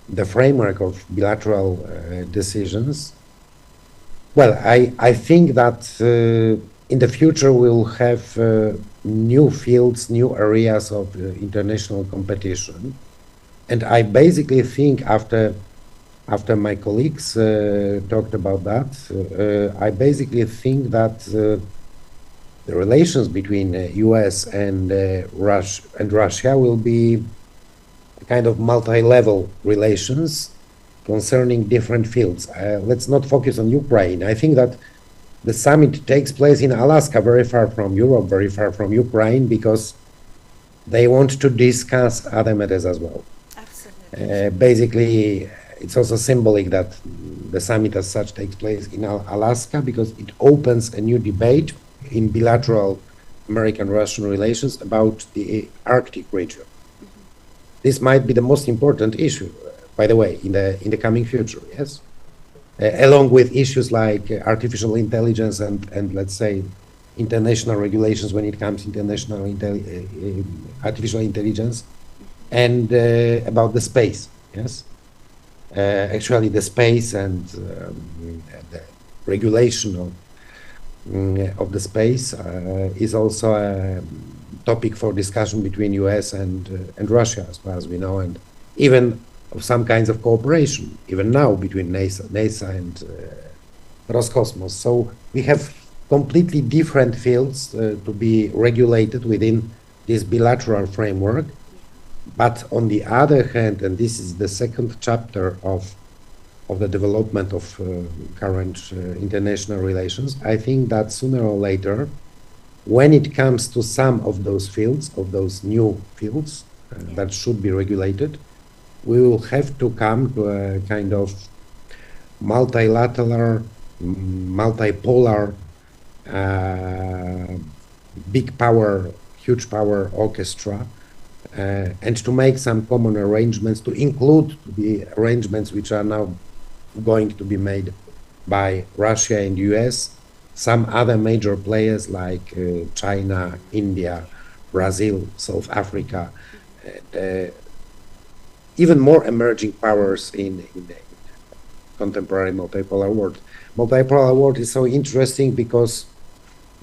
the framework of bilateral decisions, well, I think that in the future we'll have new fields, new areas of international competition. And I basically think after my colleagues talked about that, I basically think that the relations between US and Russia will be kind of multi-level relations concerning different fields. Let's not focus on Ukraine. I think that the summit takes place in Alaska, very far from Europe, very far from Ukraine, because they want to discuss other matters as well. Absolutely. Basically, it's also symbolic that the summit as such takes place in Alaska, because it opens a new debate in bilateral American-Russian relations about the Arctic region. This might be the most important issue, by the way, in the coming future, yes? Along with issues like artificial intelligence and let's say international regulations when it comes to artificial intelligence, and about the space, yes? Actually, the space and the regulation of the space is also a topic for discussion between US and Russia, as far as we know, and even of some kinds of cooperation, even now, between NASA and Roscosmos. So we have completely different fields to be regulated within this bilateral framework. But on the other hand, and this is the second chapter of the development of current international relations, I think that sooner or later, when it comes to some of those fields, of those new fields that should be regulated, we will have to come to a kind of multilateral, multipolar, big power, huge power orchestra, and to make some common arrangements, to include the arrangements which are now going to be made by Russia and US, some other major players like China, India, Brazil, South Africa. even more emerging powers in the contemporary multipolar world. Multipolar world is so interesting because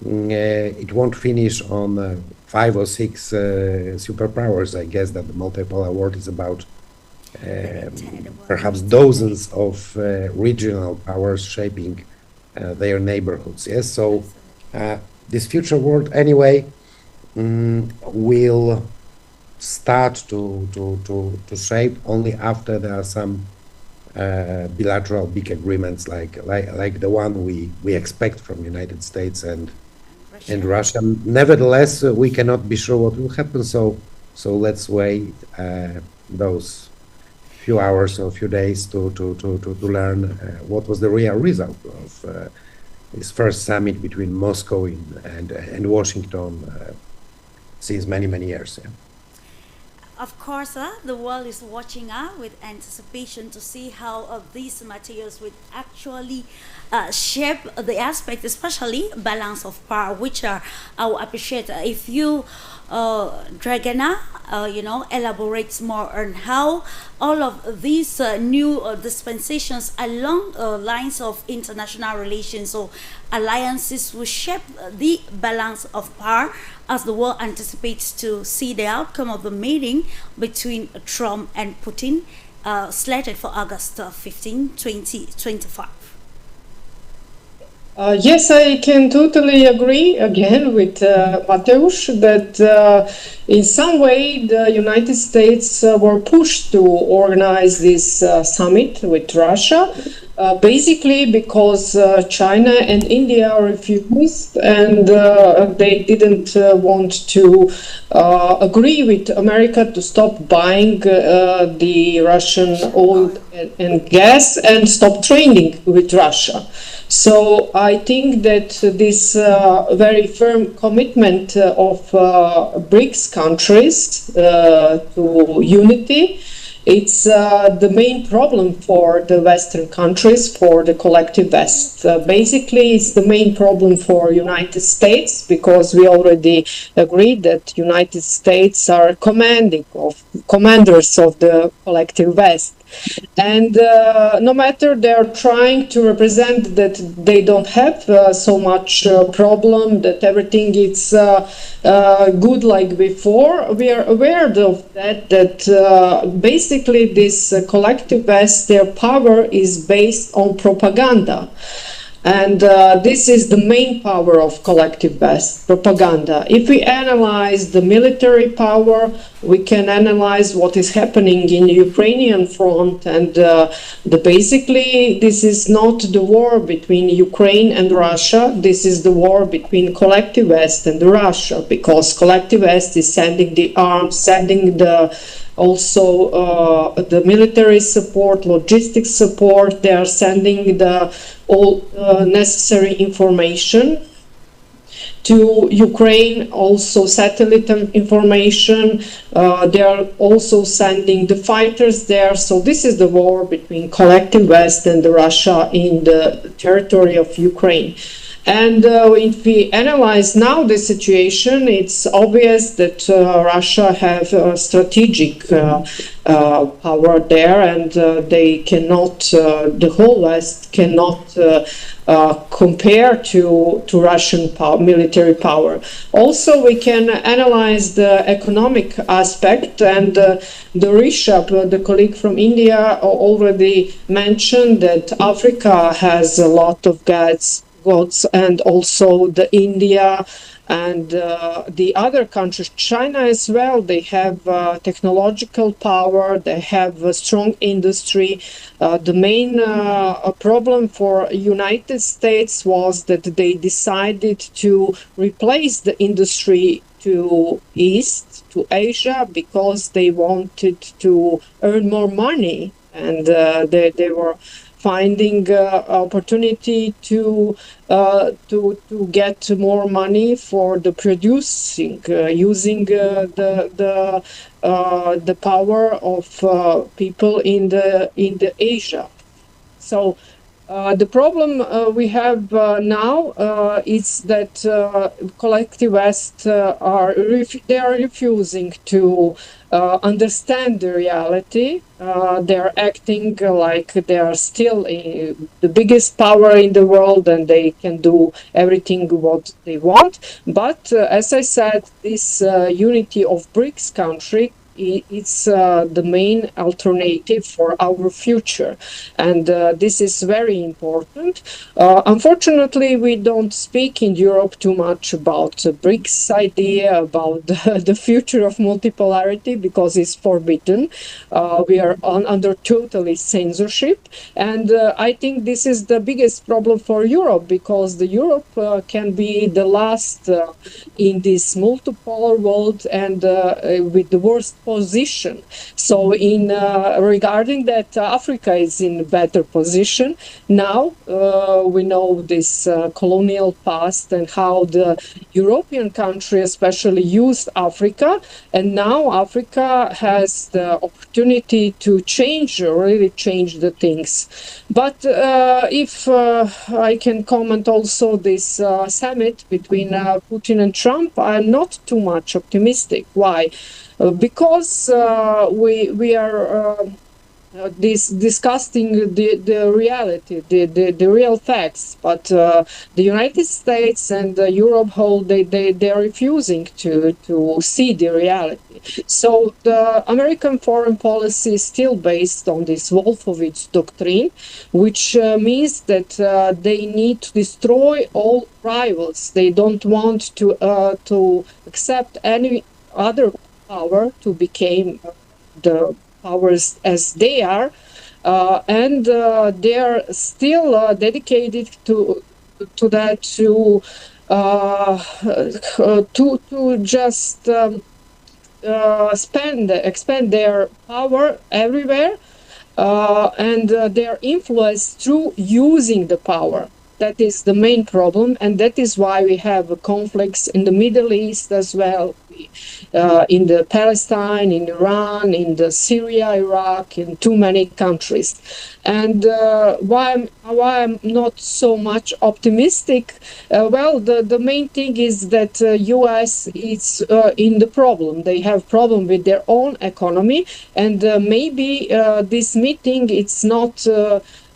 it won't finish on 5 or 6 superpowers. I guess that the multipolar world is about perhaps dozens of regional powers shaping their neighborhoods. Yes, so this future world anyway will start to shape only after there are some bilateral big agreements like the one we expect from United States and Russia. Nevertheless, we cannot be sure what will happen. So let's wait those few hours or few days to learn what was the real result of this first summit between Moscow and Washington since many years. Yeah. Of course, the world is watching with anticipation to see how these materials will actually shape the aspect, especially balance of power, which I will appreciate if you, Dragana, elaborates more on how all of these new dispensations along lines of international relations or alliances will shape the balance of power as the world anticipates to see the outcome of the meeting between Trump and Putin, slated for August 15, 2025. Yes, I can totally agree again with Mateusz that in some way the United States were pushed to organize this summit with Russia, basically because China and India refused and they didn't want to agree with America to stop buying the Russian oil and gas and stop trading with Russia. So I think that this very firm commitment of BRICS countries to unity, it's the main problem for the Western countries, for the collective West. Basically, it's the main problem for United States because we already agreed that United States are commanders of the collective West. And no matter they're trying to represent that they don't have so much problem, that everything is good like before, we are aware of that basically this collective West, their power is based on propaganda. And this is the main power of collective West, propaganda. If we analyze the military power, we can analyze what is happening in the Ukrainian front. And basically, this is not the war between Ukraine and Russia. This is the war between collective West and Russia, because collective West is sending the arms, sending also the military support, logistics support. They are sending all necessary information to Ukraine, also satellite information. They are also sending the fighters there. So this is the war between collective West and Russia in the territory of Ukraine. And if we analyze now the situation, it's obvious that Russia have a strategic power there, and they cannot, the whole West cannot compare to Russian military power. Also, we can analyze the economic aspect, and the Rishabh, the colleague from India, already mentioned that Africa has a lot of gods, and also the India and the other countries, China as well. They have technological power, they have a strong industry. The main problem for United States was that they decided to replace the industry to East, to Asia, because they wanted to earn more money, and they were finding opportunity to get more money for the producing, using the power of people in the Asia. So The problem we have now is that collective West they are refusing to understand the reality. They are acting like they are still the biggest power in the world and they can do everything what they want. But as I said, this unity of BRICS country, it's the main alternative for our future, and this is very important. Unfortunately, we don't speak in Europe too much about the BRICS idea, about the future of multipolarity, because it's forbidden. We are under totally censorship, and I think this is the biggest problem for Europe, because the Europe can be the last in this multipolar world and with the worst position. So in regarding that, Africa is in a better position. Now we know this colonial past and how the European country especially used Africa, and now Africa has the opportunity to change, really change the things. But if I can comment also this summit between Putin and Trump, I'm not too much optimistic. Why? Because we are discussing the reality, the real facts, but the United States and Europe whole they are refusing to see the reality. So the American foreign policy is still based on this Wolfowitz doctrine, which means that they need to destroy all rivals. They don't want to accept any other power to become the powers as they are, and they are still dedicated to that, to just expand their power everywhere, and their influence through using the power. That is the main problem, and that is why we have conflicts in the Middle East as well, in the Palestine, in Iran, in the Syria, Iraq, in too many countries. And why I'm not so much optimistic? Well, the main thing is that U.S. is in the problem. They have problem with their own economy, and maybe this meeting it's not.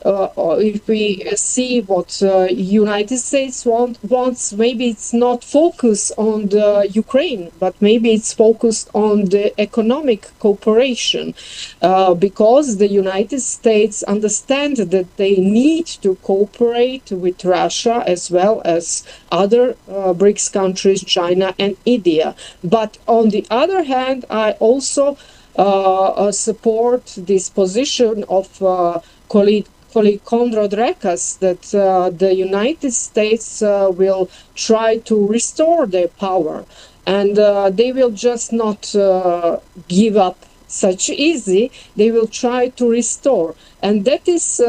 If we see what United States wants, maybe it's not focused on the Ukraine, but maybe it's focused on the economic cooperation, because the United States understand that they need to cooperate with Russia as well as other BRICS countries, China and India. But on the other hand, I also support this position of colleague Konrad Rekas, that the United States will try to restore their power, and they will just not give up such easy. They will try to restore, and that is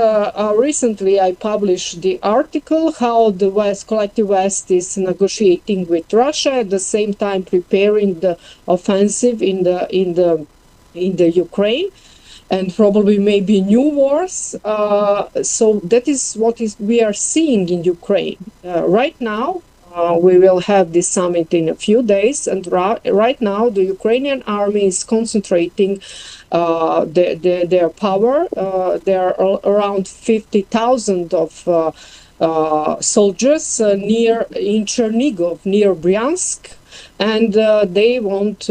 recently I published the article how the collective West is negotiating with Russia, at the same time preparing the offensive in the Ukraine, and probably maybe new wars. So that is what we are seeing in Ukraine. Right now, we will have this summit in a few days, and right now the Ukrainian army is concentrating their power. There are around 50,000 of soldiers in Chernigov, near Bryansk. And they won't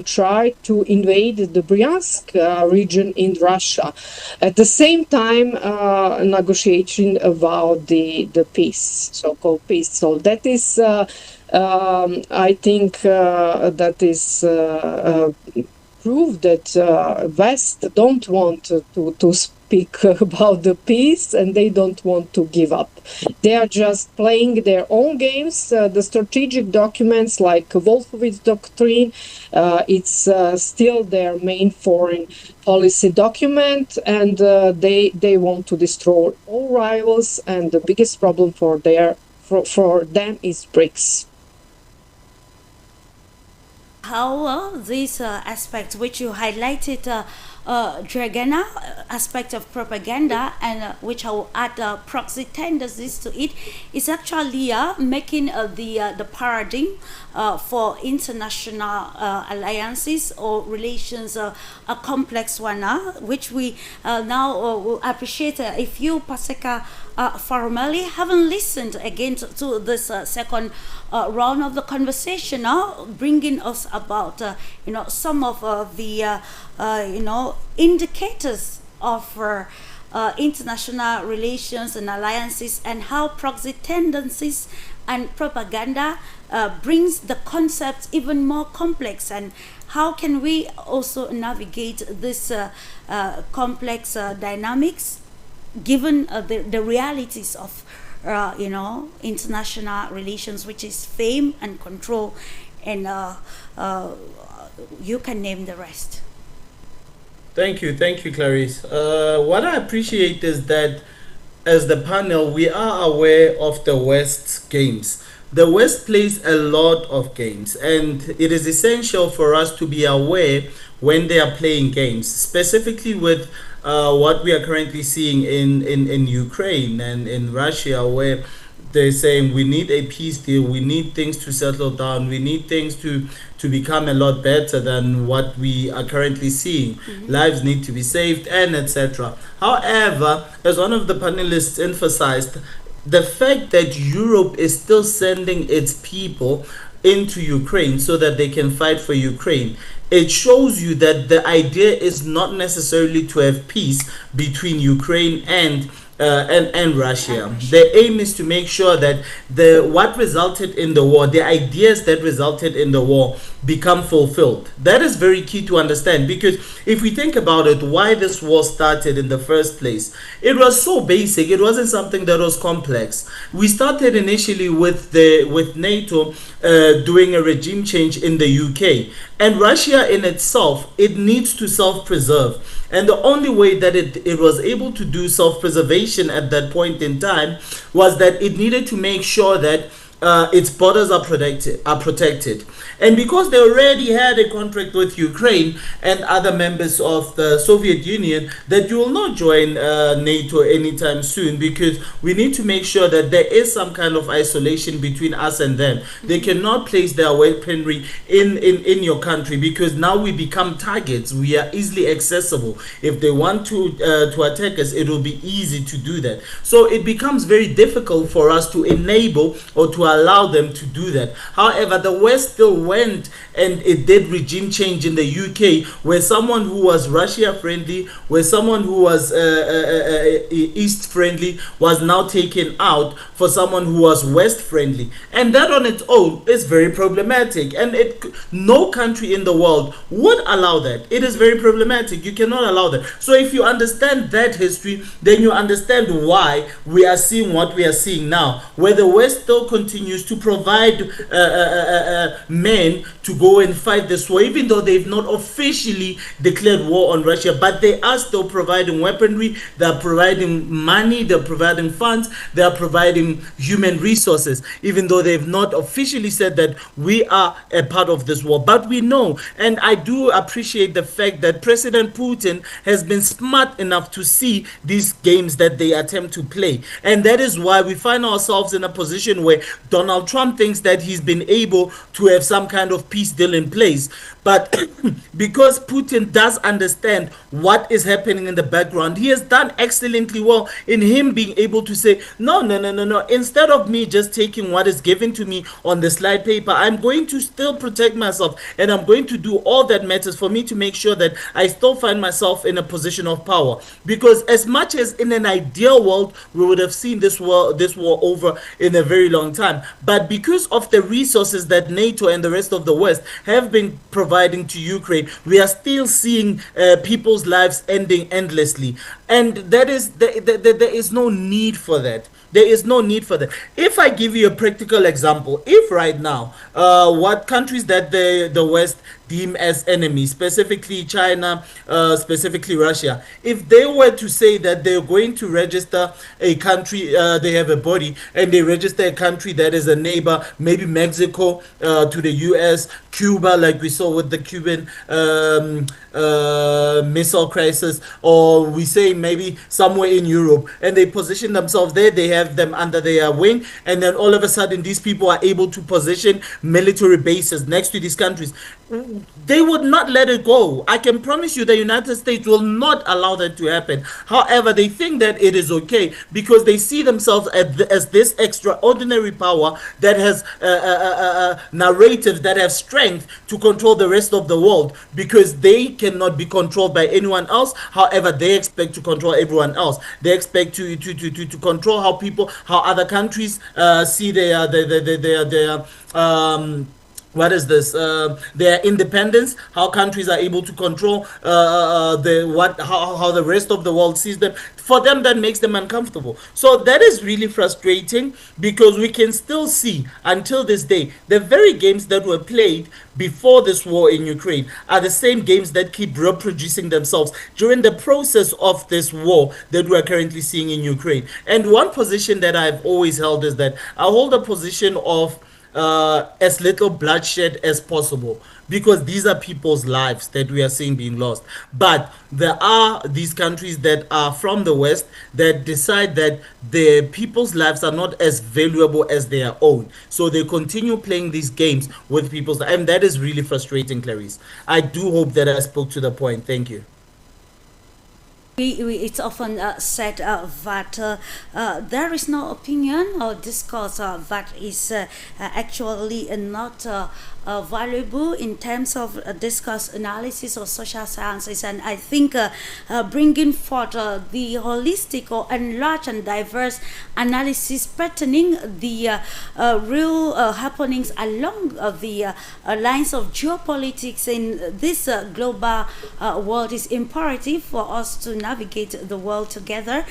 try to invade the Bryansk region in Russia. At the same time, negotiation about the peace, so-called peace. So that is, I think, that is proof that West don't want to speak about the peace, and they don't want to give up. They are just playing their own games. The strategic documents like Wolfowitz doctrine, it's still their main foreign policy document, and they want to destroy all rivals, and the biggest problem for them is BRICS. How these aspects which you highlighted Dragana aspect of propaganda, and which I will add proxy tendencies to it, is actually making the paradigm for international alliances or relations a complex one, which we now will appreciate if you, Paseka, formally haven't listened again to this second round of the conversation, bringing us about some of the indicators of international relations and alliances, and how proxy tendencies and propaganda brings the concepts even more complex, and how can we also navigate this complex dynamics given the realities of international relations, which is fame and control, and you can name the rest. Thank you, Clarice. What I appreciate is that as the panel, we are aware of the West's games. The West plays a lot of games, and it is essential for us to be aware when they are playing games, specifically with what we are currently seeing in Ukraine and in Russia, where they're saying we need a peace deal, we need things to settle down, we need things to become a lot better than what we are currently seeing. Lives need to be saved, and etc. However, as one of the panelists emphasized, the fact that Europe is still sending its people into Ukraine so that they can fight for Ukraine, it shows you that the idea is not necessarily to have peace between Ukraine and Russia. The aim is to make sure that what resulted in the war, the ideas that resulted in the war, become fulfilled. That is very key to understand, because if we think about it, why this war started in the first place, it was so basic. It wasn't something that was complex. We started initially with NATO doing a regime change in the UK, and Russia in itself, it needs to self-preserve. And the only way that it was able to do self-preservation at that point in time was that it needed to make sure that its borders are protected. And because they already had a contract with Ukraine and other members of the Soviet Union, that you will not join NATO anytime soon, because we need to make sure that there is some kind of isolation between us and them. They cannot place their weaponry in your country, because now we become targets. We are easily accessible. If they want to attack us, it will be easy to do that. So it becomes very difficult for us to enable or to allow them to do that. However, the West still went and it did regime change in the UK, where someone who was Russia friendly, where someone who was East friendly was now taken out for someone who was West friendly. And that on its own is very problematic, and no country in the world would allow that. It is very problematic. You cannot allow that. So if you understand that history, then you understand why we are seeing what we are seeing now, where the West still continues to provide men to go and fight this war, even though they've not officially declared war on Russia, but they are still providing weaponry, they're providing money, they're providing funds, they're providing human resources, even though they've not officially said that we are a part of this war. But we know, and I do appreciate the fact that President Putin has been smart enough to see these games that they attempt to play. And that is why we find ourselves in a position where Donald Trump thinks that he's been able to have some kind of peace deal in place. But because Putin does understand what is happening in the background, he has done excellently well in him being able to say, no. Instead of me just taking what is given to me on the slide paper, I'm going to still protect myself, and I'm going to do all that matters for me to make sure that I still find myself in a position of power. Because as much as in an ideal world, we would have seen this war over in a very long time. But because of the resources that NATO and the rest of the West have been providing to Ukraine, we are still seeing people's lives ending endlessly. And there is no need for that. There is no need for that. If I give you a practical example, if right now, what countries that the West deem as enemies, specifically China, specifically Russia, if they were to say that they're going to register a country, they have a body, and they register a country that is a neighbor, maybe Mexico to the US, Cuba, like we saw with the Cuban missile crisis, or we say maybe somewhere in Europe, and they position themselves there, they have them under their wing, and then all of a sudden these people are able to position military bases next to these countries, they would not let it go. I can promise you the United States will not allow that to happen. However, they think that it is okay because they see themselves as this extraordinary power that has narratives that have strength to control the rest of the world, because they cannot be controlled by anyone else. However, they expect to control everyone else. They expect to control how other countries see their what is this? Their independence. How countries are able to control how the rest of the world sees them. For them, that makes them uncomfortable. So that is really frustrating, because we can still see until this day the very games that were played before this war in Ukraine are the same games that keep reproducing themselves during the process of this war that we are currently seeing in Ukraine. And one position that I've always held is that I hold a position of as little bloodshed as possible, because these are people's lives that we are seeing being lost. But there are these countries that are from the West that decide that their people's lives are not as valuable as their own, so they continue playing these games with people's lives, and that is really frustrating, Clarice. I do hope that I spoke to the point. Thank you. It's often said that there is no opinion or discourse that is actually not valuable in terms of discourse analysis or social sciences. And I think bringing forth the holistic or enlarged and diverse analysis pertaining the real happenings along the lines of geopolitics in this global world is imperative for us to navigate the world together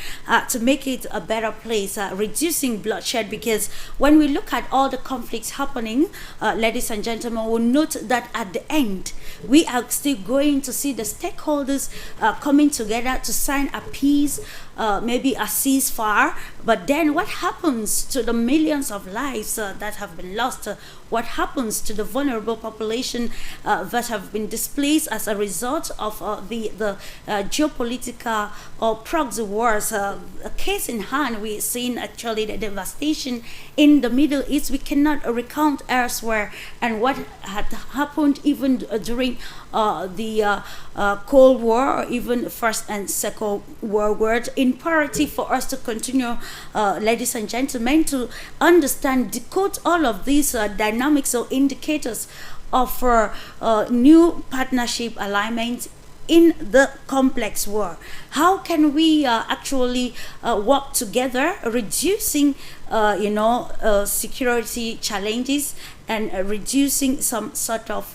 to make it a better place, reducing bloodshed. Because when we look at all the conflicts happening, ladies and gentlemen, we'll note that at the end, we are still going to see the stakeholders coming together to sign a peace, maybe a ceasefire. But then what happens to the millions of lives that have been lost? What happens to the vulnerable population that have been displaced as a result of the geopolitical or proxy wars? A case in hand, we've seen actually the devastation in the Middle East. We cannot recount elsewhere, and what had happened even during the Cold War, or even First and Second World War. Imperative for us to continue, ladies and gentlemen, to understand, decode all of these dynamics or indicators of new partnership alignment in the complex war. How can we actually work together, reducing security challenges and reducing some sort of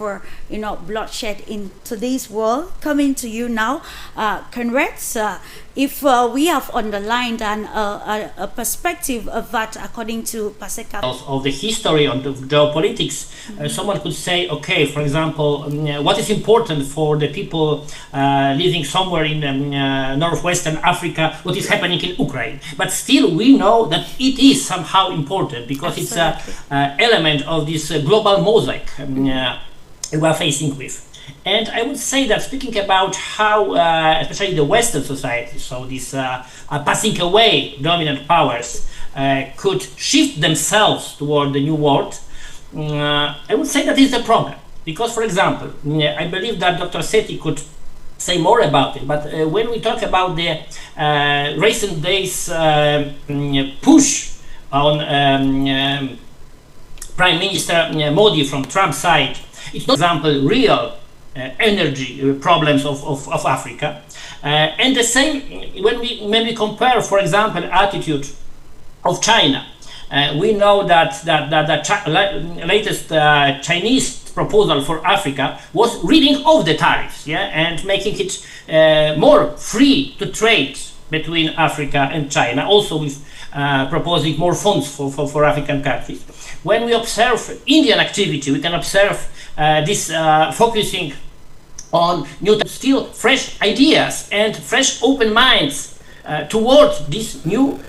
bloodshed in today's world? Coming to you now, Conrads, if we have underlined a perspective of that, according to Paseka, of the history of the geopolitics, someone could say, okay, for example, what is important for the people living somewhere in northwestern Africa, what is happening in Ukraine? But still, we know that it is somehow important, because Absolutely. it's an element of this global mosaic we are facing with. And I would say that, speaking about how, especially the Western society, so this passing away dominant powers could shift themselves toward the new world, I would say that is a problem. Because, for example, I believe that Dr. Sethi could say more about it, but when we talk about the recent days push on Prime Minister Modi from Trump's side, it's not, for example, real energy problems of Africa. And the same when we compare, for example, attitude of China. We know that the latest Chinese proposal for Africa was reading off the tariffs, and making it more free to trade between Africa and China, also with proposing more funds for African countries. When we observe Indian activity, we can observe this focusing on new, still fresh ideas and fresh open minds towards this new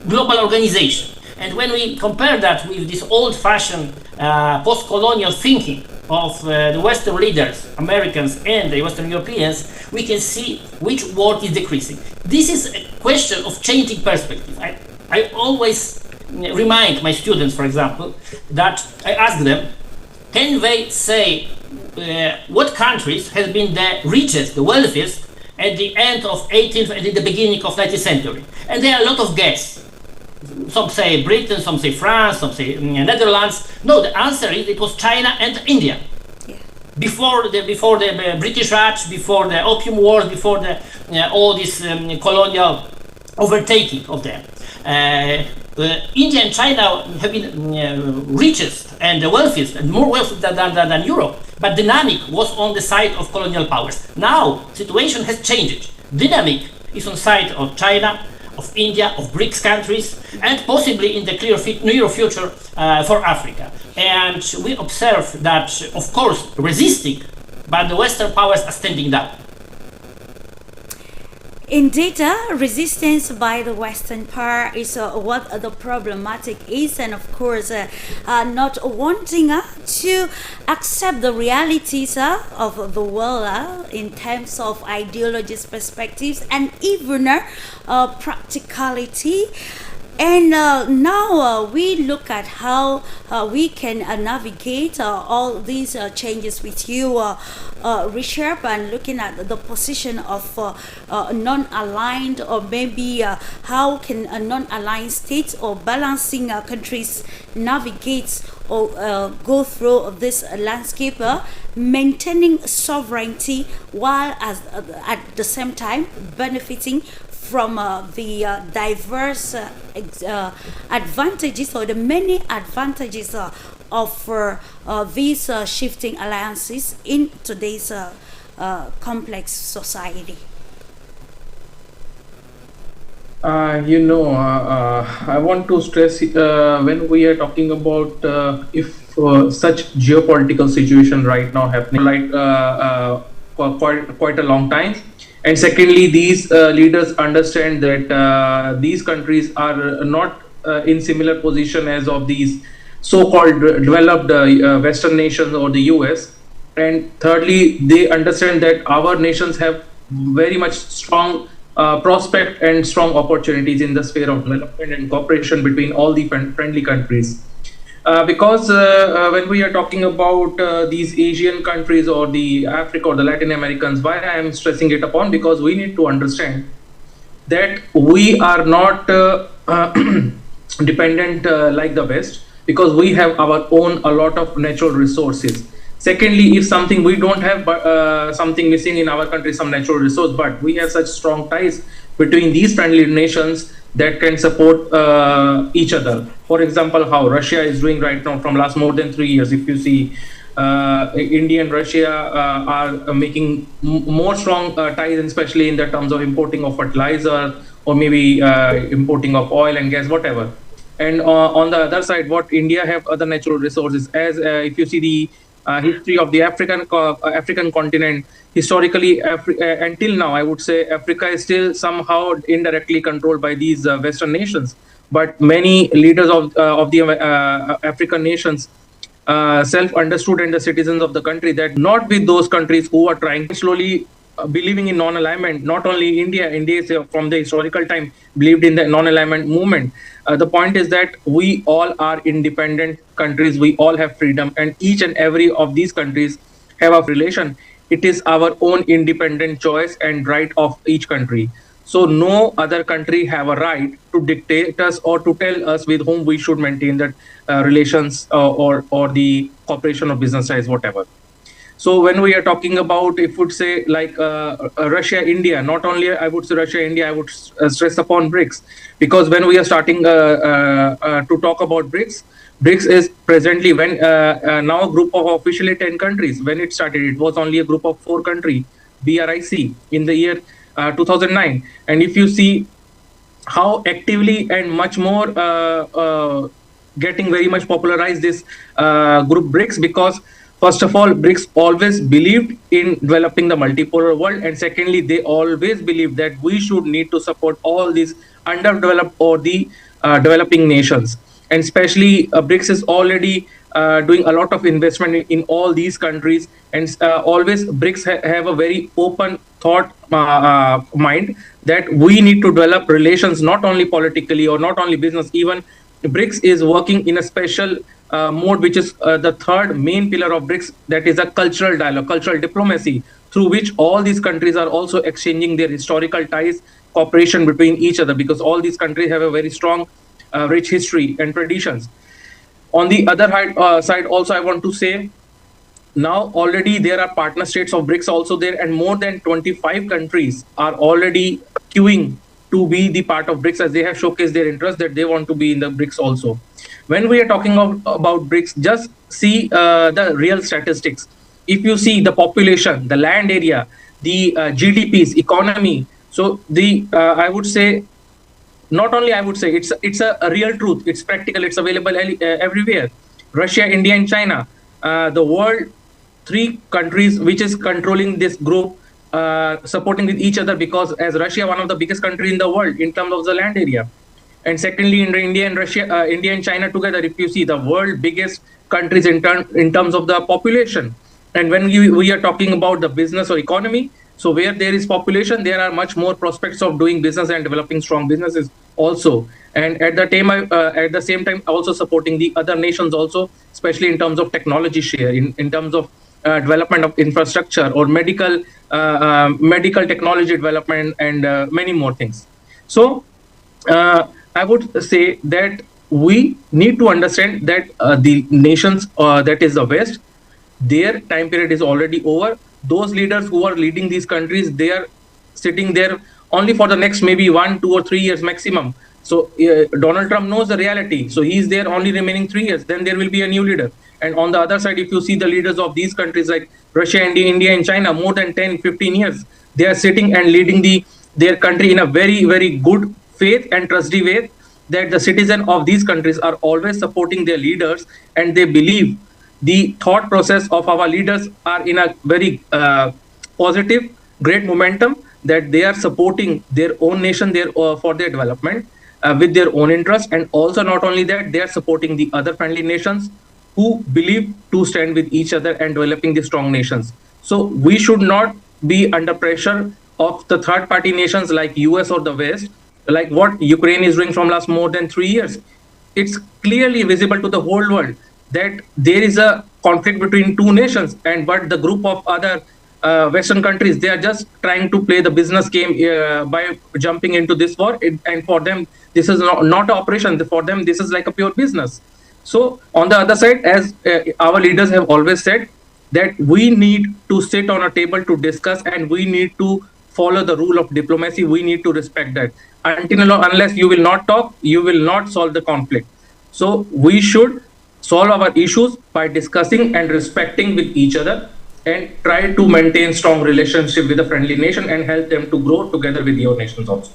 global organization. And when we compare that with this old-fashioned post-colonial thinking of the Western leaders, Americans and the Western Europeans, we can see which world is decreasing. This is a question of changing perspective. I always remind my students, for example, that I ask them, can they say what countries has been the richest, the wealthiest at the end of 18th and in the beginning of 19th century? And there are a lot of guesses. Some say Britain, some say France, some say Netherlands. No, the answer is it was China and India. Yeah. Before the British Raj, before the Opium Wars, before the all this colonial overtaking of them. India and China have been richest and the wealthiest and more wealthy than Europe, but dynamic was on the side of colonial powers. Now, situation has changed. Dynamic is on side of China, of India, of BRICS countries, and possibly in the near future for Africa. And we observe that, of course, resisting, but the Western powers are standing down. Indeed, resistance by the Western power is what the problematic is, and of course, not wanting to accept the realities of the world in terms of ideologies, perspectives, and even practicality. And now we look at how we can navigate all these changes with you, Richard, and looking at the position of non-aligned, or maybe how can a non-aligned states or balancing countries navigate or go through this landscape, maintaining sovereignty while at the same time benefiting from the diverse advantages, or the many advantages of these shifting alliances in today's complex society. I want to stress when we are talking about if such geopolitical situation right now happening for quite a long time. And secondly, these leaders understand that these countries are not in similar position as of these so-called developed Western nations or the US. And thirdly, they understand that our nations have very much strong prospect and strong opportunities in the sphere of development and cooperation between all the friendly countries. Because when we are talking about these Asian countries or the Africa or the Latin Americans, why I am stressing it upon? Because we need to understand that we are not dependent like the West, because we have our own a lot of natural resources. Secondly, if something we don't have, but something missing in our country, some natural resource, but we have such strong ties between these friendly nations that can support each other. For example, how Russia is doing right now from last more than 3 years. If you see, India and Russia are making more strong ties, especially in the terms of importing of fertilizer or maybe importing of oil and gas, whatever. And on the other side, what India have other natural resources. As if you see the history of the African continent, historically, until now, I would say Africa is still somehow indirectly controlled by these Western nations. But many leaders of the African nations self-understood, and the citizens of the country, that not with those countries who are trying slowly believing in non-alignment. Not only India is from the historical time believed in the non-alignment movement. The point is that we all are independent countries. We all have freedom, and each and every of these countries have a relation. It is our own independent choice and right of each country. So no other country have a right to dictate us or to tell us with whom we should maintain that relations or the cooperation of business ties, whatever. So when we are talking about, if would say like Russia, India, not only I would say Russia, India, I would stress upon BRICS, because when we are starting to talk about BRICS, BRICS is presently when now a group of officially 10 countries. When it started, it was only a group of 4 countries, BRIC, in the year 2009. And if you see how actively and much more getting very much popularized this group BRICS, because first of all, BRICS always believed in developing the multipolar world, and secondly, they always believed that we should need to support all these underdeveloped or the developing nations. And especially BRICS is already doing a lot of investment in all these countries, and always BRICS have a very open thought mind that we need to develop relations not only politically or not only business. Even BRICS is working in a special mode, which is the third main pillar of BRICS, that is a cultural dialogue, cultural diplomacy, through which all these countries are also exchanging their historical ties, cooperation between each other, because all these countries have a very strong, rich history and traditions. On the other side, also I want to say, now already there are partner states of BRICS also there, and more than 25 countries are already queuing to be the part of BRICS, as they have showcased their interest that they want to be in the BRICS also. When we are talking about BRICS, just see the real statistics. If you see the population, the land area, the GDPs, economy, so the I would say, not only I would say, it's a real truth. It's practical. It's available everywhere. Russia, India, and China, the world, three countries which is controlling this group, supporting with each other, because as Russia, one of the biggest country in the world in terms of the land area, and secondly, India and Russia, India and China together, if you see the world biggest countries in terms of the population. And when we are talking about the business or economy, so where there is population, there are much more prospects of doing business and developing strong businesses also. And at the same time, also supporting the other nations also, especially in terms of technology share, in terms of development of infrastructure or medical technology development, and many more things. So I would say that we need to understand that the nations that is the West, their time period is already over. Those leaders who are leading these countries, they are sitting there only for the next maybe 1, 2, or 3 years maximum. So Donald Trump knows the reality. So he's there only remaining 3 years. Then there will be a new leader. And on the other side, if you see the leaders of these countries like Russia, India, and China, more than 10, 15 years, they are sitting and leading their country in a very, very good faith and trusty way, that the citizens of these countries are always supporting their leaders, and they believe the thought process of our leaders are in a very positive, great momentum, that they are supporting their own nation for their development with their own interest. And also not only that, they are supporting the other friendly nations who believe to stand with each other and developing the strong nations. So we should not be under pressure of the third party nations like US or the West, like what Ukraine is doing from last more than 3 years. It's clearly visible to the whole world that there is a conflict between two nations, but the group of other Western countries, they are just trying to play the business game by jumping into this war. And for them, this is not an operation. For them, this is like a pure business. So on the other side, as our leaders have always said, that we need to sit on a table to discuss, and we need to follow the rule of diplomacy. We need to respect that. Unless you will not talk, you will not solve the conflict. So we should solve our issues by discussing and respecting with each other, and try to maintain strong relationship with a friendly nation and help them to grow together with your nations also.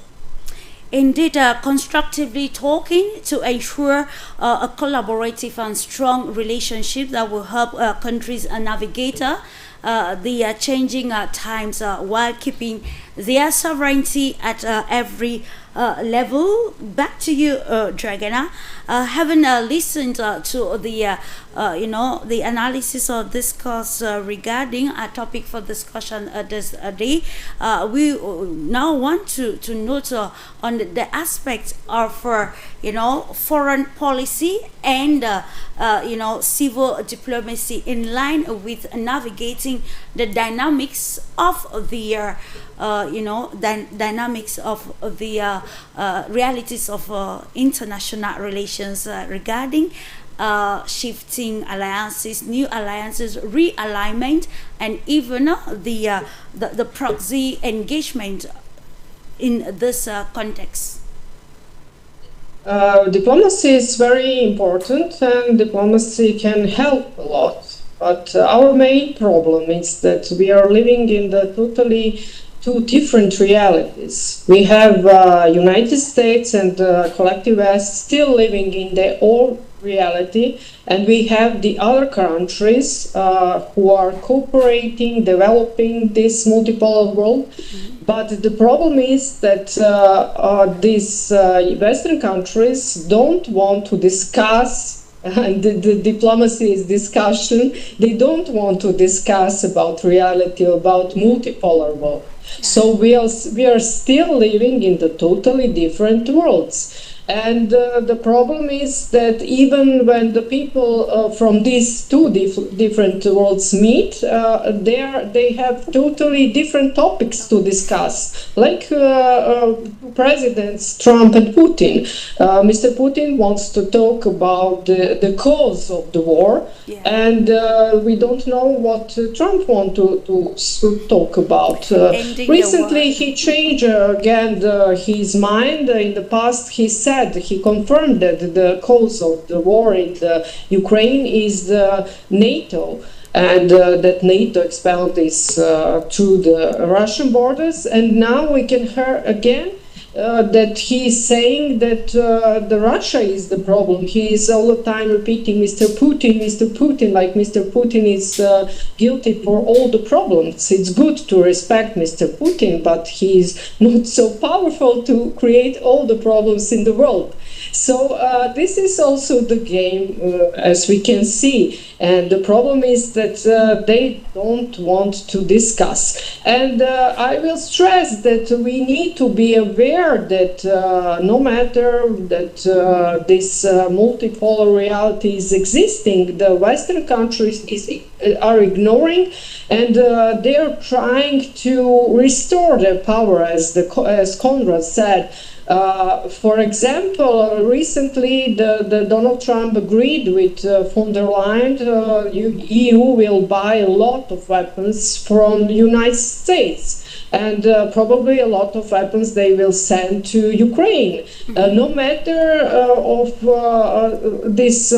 Indeed, constructively talking to ensure a collaborative and strong relationship that will help countries navigate the changing times while keeping their sovereignty at every level. Back to you, Dragana. Having listened to the the analysis or discourse regarding a topic for discussion this day, we now want to note on the aspect of foreign policy and civil diplomacy in line with navigating the dynamics of the dynamics of the realities of international relations regarding shifting alliances, new alliances, realignment, and even the proxy engagement in this context. Diplomacy is very important, and diplomacy can help a lot. But our main problem is that we are living in the totally two different realities. We have United States and collective West still living in their own reality, and we have the other countries who are cooperating, developing this multipolar world. But the problem is that these Western countries don't want to discuss, and the diplomacy is discussion, they don't want to discuss about reality, about multipolar world. So we are still living in the totally different worlds. And the problem is that even when the people from these two different worlds meet, they have totally different topics to discuss. Like Presidents Trump and Putin. Mr. Putin wants to talk about the cause of the war, and we don't know what Trump wants to talk about. Recently, he changed again his mind. In the past, he confirmed that the cause of the war in Ukraine is the NATO, and that NATO expelled this through the Russian borders. And now we can hear again that he is saying that the Russia is the problem. He is all the time repeating Mr. Putin, like Mr. Putin is guilty for all the problems. It's good to respect Mr. Putin, but he is not so powerful to create all the problems in the world. So this is also the game, as we can see. And the problem is that they don't want to discuss. And I will stress that we need to be aware that no matter that this multipolar reality is existing, the Western countries are ignoring, and they are trying to restore their power, as Conrad said. For example, recently the Donald Trump agreed with von der Leyen. EU will buy a lot of weapons from the United States, and probably a lot of weapons they will send to Ukraine. No matter of this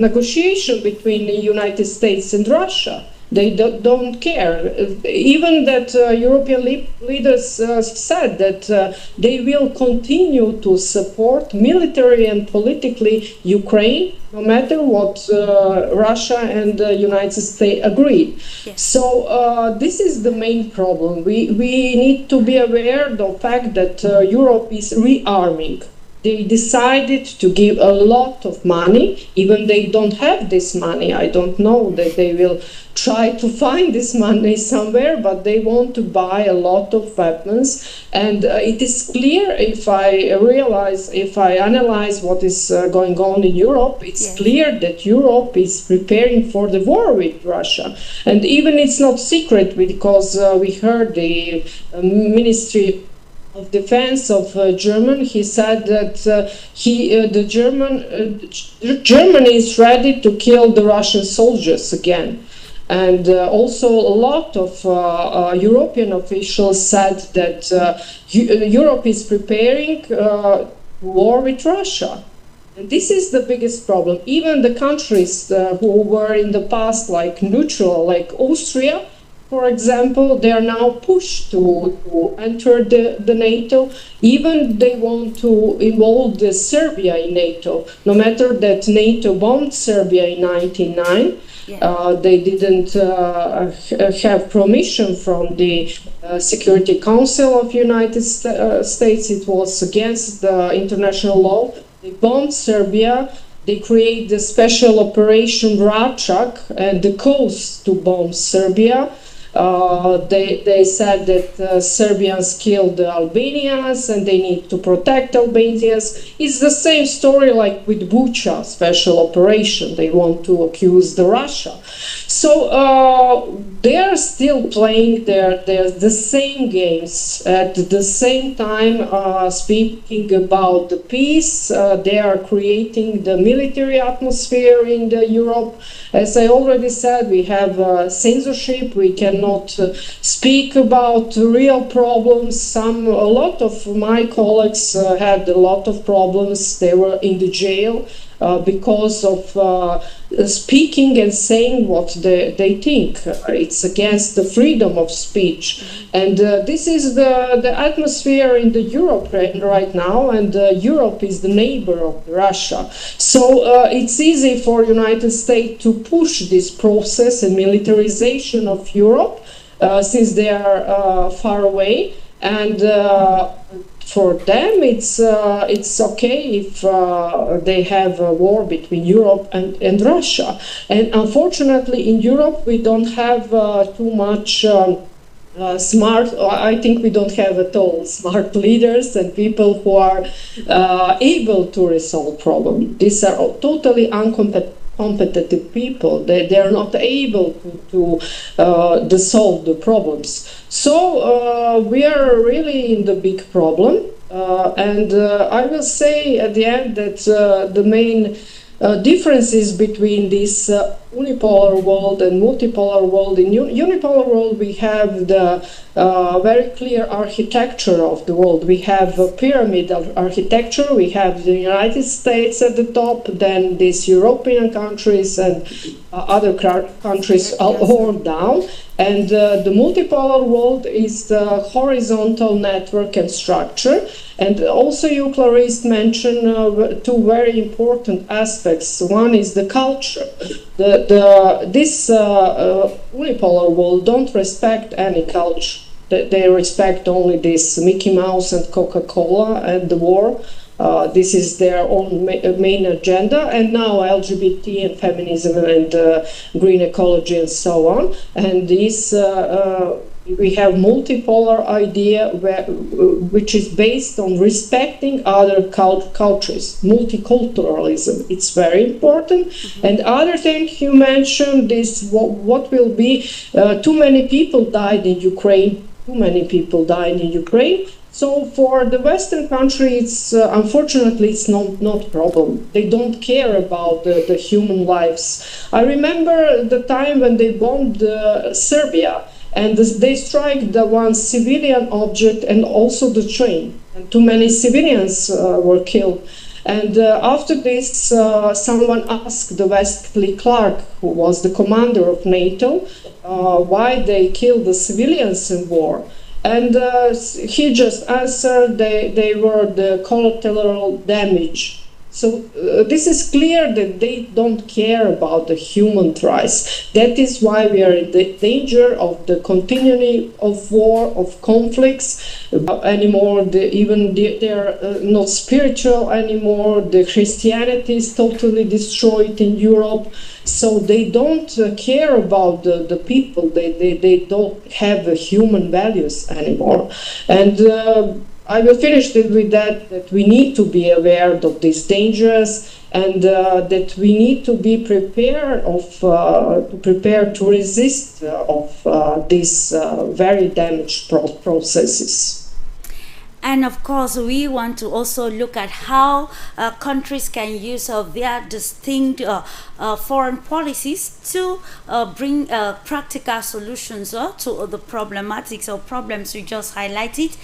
negotiation between the United States and Russia. They don't care. Even that European leaders said that they will continue to support military and politically Ukraine, no matter what Russia and the United States agreed. Yes. So this is the main problem. We need to be aware of the fact that Europe is rearming. They decided to give a lot of money, even they don't have this money. I don't know that they will try to find this money somewhere, but they want to buy a lot of weapons. And it is clear, if I analyze what is going on in Europe, it's clear that Europe is preparing for the war with Russia. And even it's not secret, because we heard the Ministry of Defense of Germany. He said that Germany is ready to kill the Russian soldiers again. And also a lot of European officials said that Europe is preparing war with Russia. And this is the biggest problem. Even the countries who were in the past like neutral, like Austria, for example, they are now pushed to enter the NATO. Even they want to involve Serbia in NATO. No matter that NATO bombed Serbia in 1999, they didn't have permission from the Security Council of United States. It was against the international law. They bombed Serbia. They create the special operation Ratchak and the coast to bomb Serbia. They said that Serbians killed the Albanians and they need to protect Albanians. It's the same story like with Bucha, special operation. They want to accuse the Russia. So they are still playing the same games. At the same time, speaking about the peace, they are creating the military atmosphere in Europe. As I already said, we have censorship. We cannot speak about real problems. A lot of my colleagues had a lot of problems. They were in the jail. because of speaking and saying what they think. It's against the freedom of speech. And this is the atmosphere in the Europe right now, and Europe is the neighbor of Russia. So it's easy for United States to push this process and militarization of Europe since they are far away. And for them, it's okay if they have a war between Europe and Russia. And unfortunately, in Europe, we don't have too much smart. I think we don't have at all smart leaders and people who are able to resolve problems. These are totally uncompetitive people. They are not able to solve the problems. So we are really in the big problem. And I will say at the end that the main differences between this unipolar world and multipolar world. In unipolar world, we have the very clear architecture of the world. We have a pyramid of architecture. We have the United States at the top, then these European countries and other countries all down. And the multipolar world is the horizontal network and structure. And also you, Clarice, mentioned two very important aspects. One is the culture. This unipolar world don't respect any culture. They respect only this Mickey Mouse and Coca-Cola and the war. This is their own main agenda, and now LGBT and feminism and green ecology and so on. And this we have multipolar idea which is based on respecting other cultures, multiculturalism. It's very important. And other thing you mentioned is what will be too many people died in Ukraine. Too many people died in Ukraine. So for the Western countries, unfortunately, it's not a problem. They don't care about the human lives. I remember the time when they bombed Serbia, and they strike the one civilian object and also the train. And too many civilians were killed. And after this, someone asked the Wesley Clark, who was the commander of NATO, why they killed the civilians in war. And he just answered they were the collateral damage. So this is clear that they don't care about the human rights. That is why we are in the danger of the continuing of war, of conflicts anymore. They are not spiritual anymore. The Christianity is totally destroyed in Europe. So they don't care about the people. They don't have human values anymore. And I will finish it with that we need to be aware of these dangers, and that we need to be prepared to resist of these very damaged processes. And of course, we want to also look at how countries can use their distinct foreign policies to bring practical solutions to the problematics or problems we just highlighted.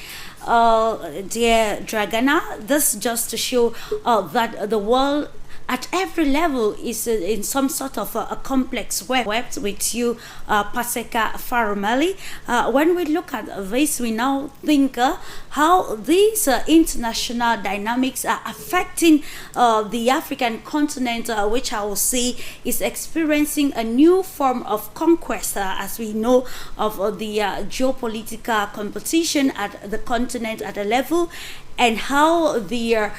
Dear Dragana, this just to show that the world at every level is in some sort of a complex web with you, Paseka Faramali. When we look at this, we now think how these international dynamics are affecting the African continent, which I will say is experiencing a new form of conquest, as we know of the geopolitical competition at the continent at a level, and how the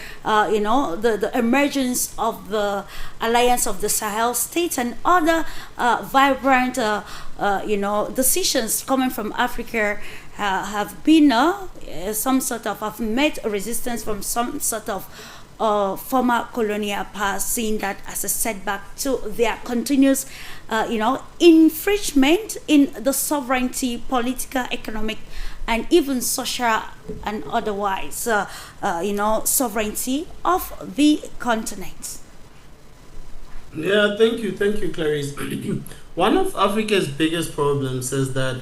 emergence of the alliance of the Sahel States and other vibrant decisions coming from Africa have been some sort of have met resistance from some sort of former colonial past, seeing that as a setback to their continuous infringement in the sovereignty, political, economic, and even social and otherwise, sovereignty of the continent. Yeah, thank you, Clarice. One of Africa's biggest problems is that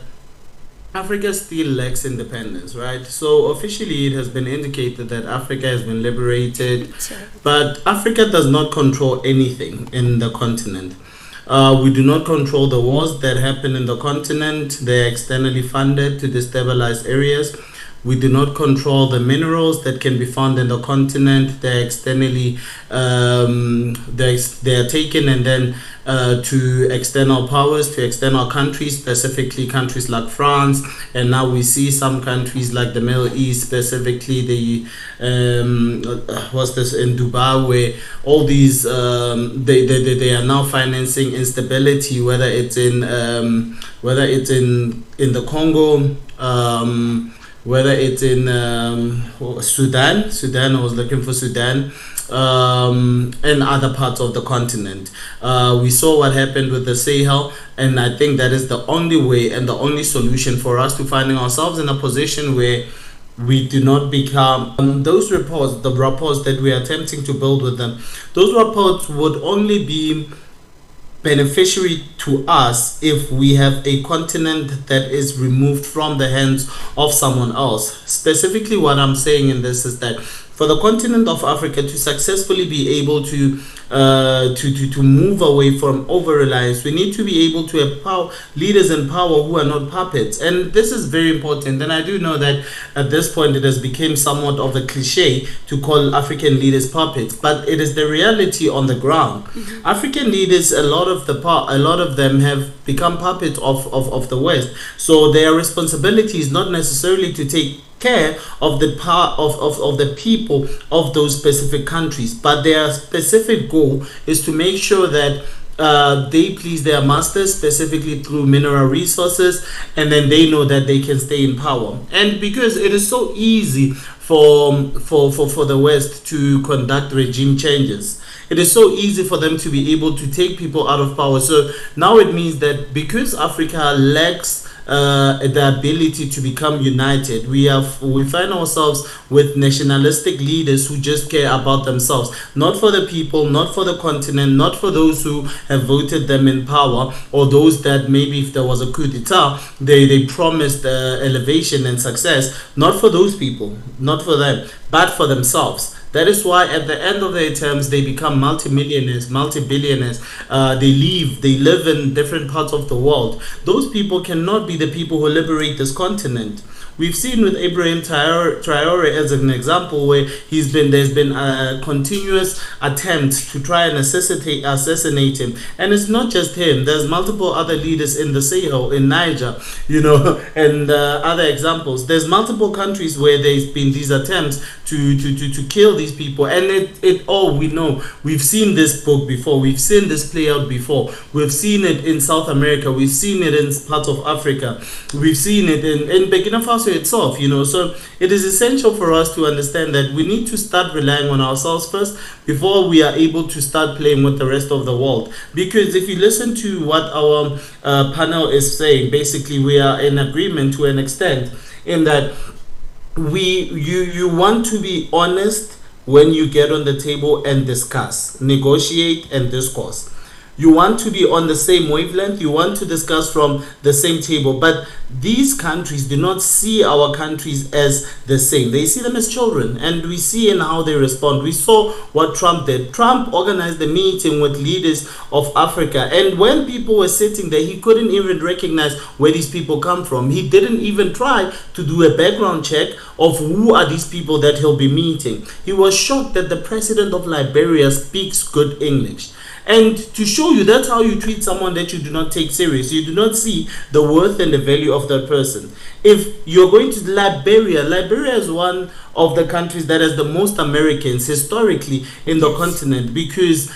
Africa still lacks independence, right? So officially it has been indicated that Africa has been liberated, but Africa does not control anything in the continent. We do not control the wars that happen in the continent. They are externally funded to destabilize areas. We do not control the minerals that can be found in the continent. They're externally, they are taken and then to external powers, to external countries, specifically countries like France. And now we see some countries like the Middle East, specifically the, what's this, in Dubai, where all these, they are now financing instability, whether it's in the Congo, whether it's in Sudan, I was looking for Sudan, and other parts of the continent. We saw what happened with the Sahel, and I think that is the only way and the only solution for us to finding ourselves in a position where we do not become those reports, the reports that we are attempting to build with them. Those reports would only be beneficiary to us if we have a continent that is removed from the hands of someone else. Specifically, what I'm saying in this is that for the continent of Africa to successfully be able to move away from over-reliance, we need to be able to have leaders in power who are not puppets. And this is very important. And I do know that at this point it has become somewhat of a cliche to call African leaders puppets, but it is the reality on the ground. African leaders, a lot of them have become puppets of the West. So their responsibility is not necessarily to take care of the part of the people of those specific countries, but their specific goal is to make sure that they please their masters, specifically through mineral resources, and then they know that they can stay in power. And because it is so easy for the West to conduct regime changes, it is so easy for them to be able to take people out of power. So now it means that because Africa lacks the ability to become united, we find ourselves with nationalistic leaders who just care about themselves, not for the people, not for the continent, not for those who have voted them in power, or those that maybe if there was a coup d'etat, they promised elevation and success. Not for those people, not for them, but for themselves. That is why at the end of their terms, they become multimillionaires, multi-billionaires. They live in different parts of the world. Those people cannot be the people who liberate this continent. We've seen with Ibrahim Traore as an example, where there's been a continuous attempt to try and assassinate him. And it's not just him. There's multiple other leaders in the Sahel, in Niger, and other examples. There's multiple countries where there's been these attempts to kill these people. And it all we know. We've seen this book before. We've seen this play out before. We've seen it in South America. We've seen it in parts of Africa. We've seen it in Burkina Faso itself, so it is essential for us to understand that we need to start relying on ourselves first before we are able to start playing with the rest of the world. Because if you listen to what our panel is saying, basically we are in agreement to an extent in that you want to be honest when you get on the table and discuss, negotiate and discourse. You want to be on the same wavelength. You want to discuss from the same table. But these countries do not see our countries as the same. They see them as children. And we see in how they respond. We saw what Trump did. Trump organized a meeting with leaders of Africa. And when people were sitting there, he couldn't even recognize where these people come from. He didn't even try to do a background check of who are these people that he'll be meeting. He was shocked that the president of Liberia speaks good English. And to show you, that's how you treat someone that you do not take serious. You do not see the worth and the value of that person. If you're going to Liberia is one of the countries that has the most Americans historically in the continent, because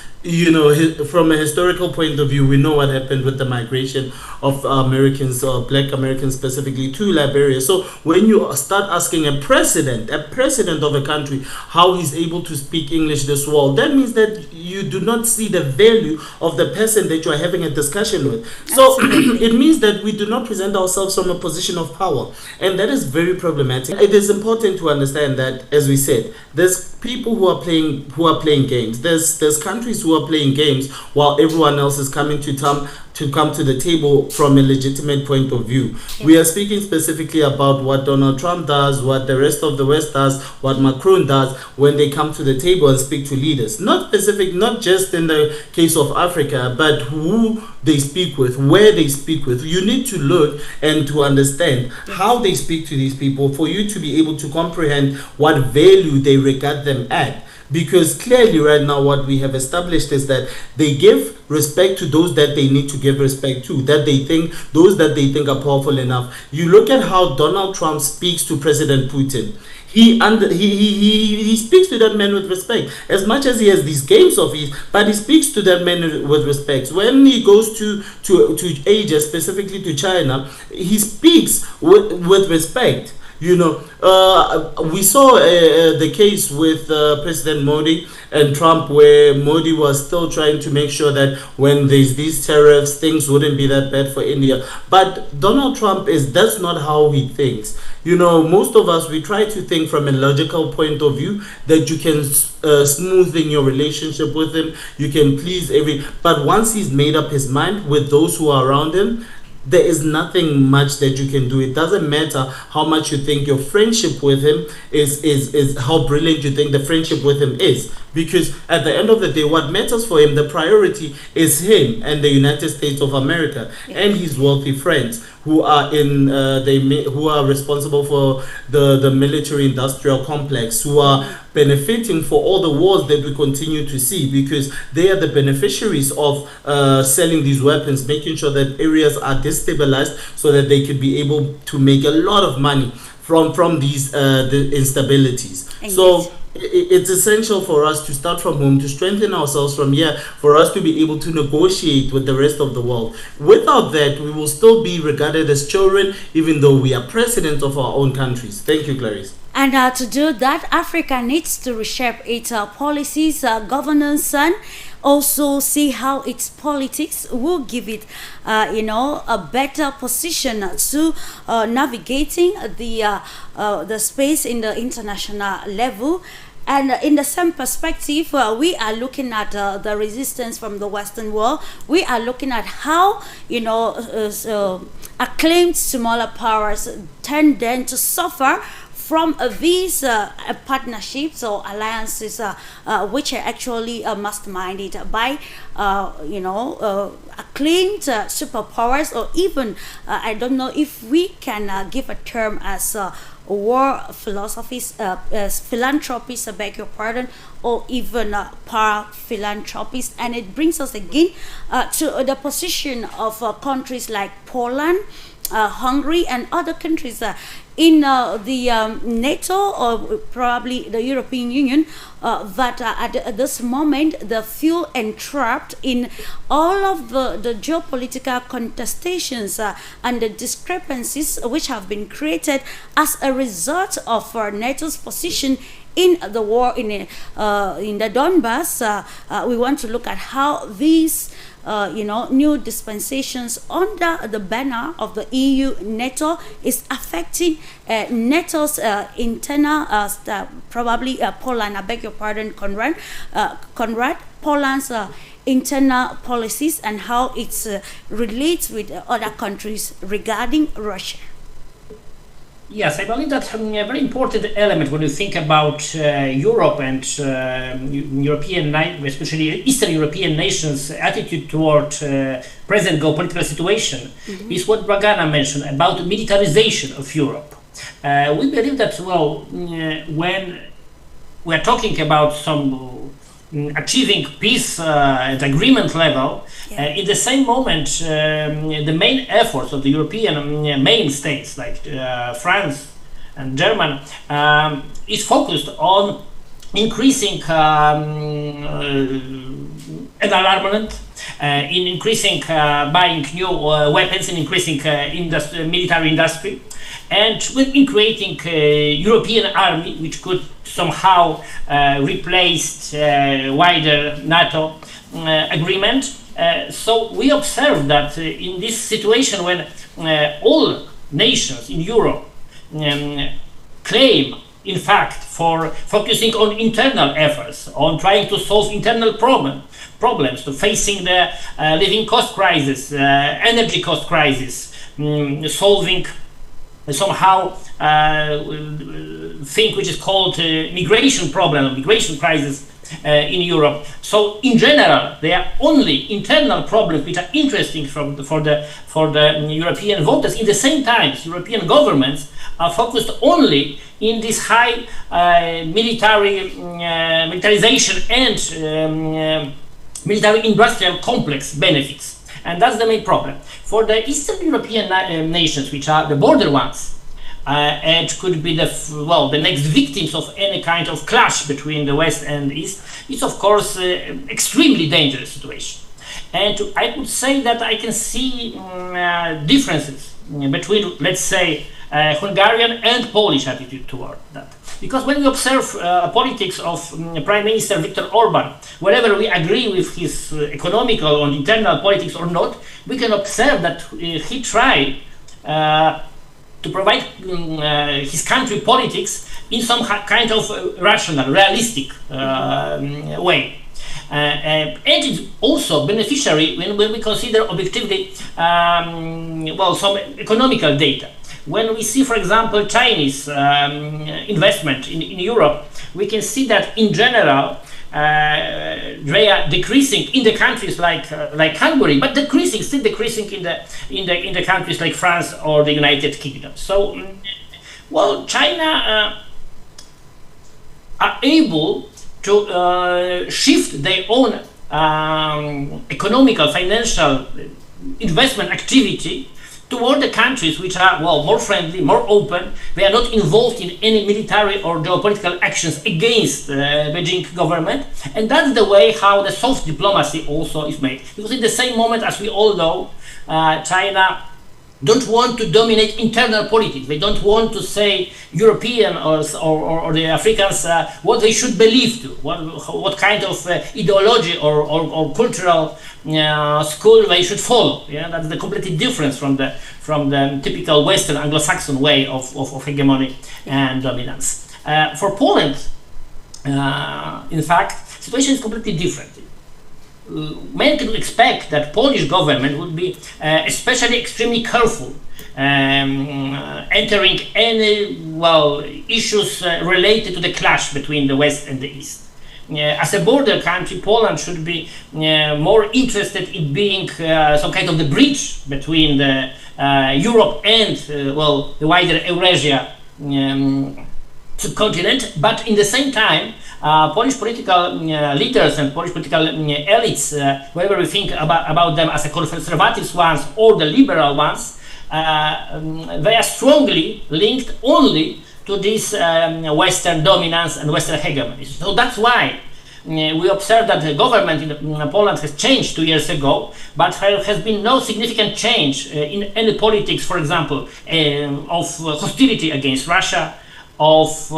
from a historical point of view, we know what happened with the migration of Americans, or Black Americans specifically, to Liberia. So when you start asking a president of a country how he's able to speak English this well, that means that you do not see the value of the person that you are having a discussion with. So it means that we do not present ourselves from a position of power, and that is very problematic. It is important to understand that, as we said, there's people who are playing games. There's countries who are playing games while everyone else is coming to to come to the table from a legitimate point of view. We are speaking specifically about what Donald Trump does, what the rest of the West does, what Macron does when they come to the table and speak to leaders. Not specific, not just in the case of Africa, but who they speak with, where they speak with. You need to look and to understand how they speak to these people for you to be able to comprehend what value they regard them at. Because clearly right now what we have established is that they give respect to those that they need to give respect to, those that they think are powerful enough. You look at how Donald Trump speaks to President Putin. He speaks to that man with respect, as much as he has these games of his, but he speaks to that man with respect. When he goes to Asia, specifically to China, he speaks with respect. We saw the case with President Modi and Trump, where Modi was still trying to make sure that when there's these tariffs, things wouldn't be that bad for India. But Donald Trump that's not how he thinks. Most of us, we try to think from a logical point of view that you can smoothen your relationship with him, you can please but once he's made up his mind with those who are around him, there is nothing much that you can do. It doesn't matter how much you think your friendship with him is how brilliant you think the friendship with him is. Because at the end of the day, what matters for him, the priority is him and the United States of America and his wealthy friends who are who are responsible for the military-industrial complex, who are benefiting for all the wars that we continue to see, because they are the beneficiaries of selling these weapons, making sure that areas are destabilized so that they could be able to make a lot of money from these the instabilities. So it's essential for us to start from home, to strengthen ourselves from here, for us to be able to negotiate with the rest of the world. Without that, we will still be regarded as children, even though we are presidents of our own countries. Thank you, Clarice. And to do that, Africa needs to reshape its policies, governance, and also see how its politics will give it, a better position to navigating the space in the international level. And in the same perspective, we are looking at the resistance from the Western world. We are looking at how, acclaimed smaller powers tend then to suffer from these partnerships or alliances, which are actually masterminded by, acclaimed superpowers, or even, I don't know if we can give a term as war philosophies, philanthropies, I beg your pardon, or even para-philanthropies. And it brings us again to the position of countries like Poland, Hungary, and other countries in the NATO, or probably the European Union, that at this moment they feel entrapped in all of the geopolitical contestations and the discrepancies which have been created as a result of NATO's position in the war in the Donbass. We want to look at how these new dispensations under the banner of the EU NATO is affecting NATO's internal, probably Poland, I beg your pardon, Conrad, Poland's internal policies, and how it relates with other countries regarding Russia. Yes, I believe that's a very important element when you think about Europe and European, especially Eastern European nations' attitude toward present geopolitical situation, is what Bragana mentioned about militarization of Europe. We believe that, when we are talking about some achieving peace at agreement level, in the same moment, the main efforts of the European main states like France and Germany is focused on increasing an armament, in increasing buying new weapons, in increasing military industry, and in creating a European army which could somehow replace wider NATO agreement. So we observe that in this situation, when all nations in Europe claim in fact, for focusing on internal efforts, on trying to solve internal problems, to facing the living cost crisis, energy cost crisis, solving somehow thing which is called migration problem, migration crisis in Europe. So in general, they are only internal problems which are interesting for the European voters. In the same time, European governments are focused only in this high militarization and military industrial complex benefits. And that's the main problem. For the Eastern European nations, which are the border ones, and could be the next victims of any kind of clash between the West and the East, it's of course extremely dangerous situation. And I would say that I can see differences between, let's say, Hungarian and Polish attitude toward that. Because when we observe politics of Prime Minister Viktor Orban, whether we agree with his economical or internal politics or not, we can observe that he tried to provide his country politics in some kind of rational, realistic way. And it's also beneficiary when we consider objectively some economical data. When we see, for example, Chinese investment in Europe, we can see that in general they are decreasing in the countries like Hungary, but still decreasing in the countries like France or the United Kingdom. So, China are able to shift their own economical, financial investment activity toward the countries which are more friendly, more open. They are not involved in any military or geopolitical actions against the Beijing government, and that's the way how the soft diplomacy also is made. Because in the same moment, as we all know, China don't want to dominate internal politics. They don't want to say European or the Africans what they should believe to, what kind of ideology or cultural school they should follow. Yeah, that's the completely difference from the typical Western Anglo-Saxon way of hegemony and dominance. For Poland, in fact, situation is completely different. Many could expect that Polish government would be especially extremely careful entering any issues related to the clash between the West and the East. As a border country, Poland should be more interested in being some kind of the bridge between the Europe and the wider Eurasia subcontinent, but in the same time, Polish political leaders and Polish political elites, whether we think about them as the conservative ones or the liberal ones, they are strongly linked only to this Western dominance and Western hegemony. So that's why we observe that the government in Poland has changed 2 years ago, but there has been no significant change in any politics, for example, of hostility against Russia, of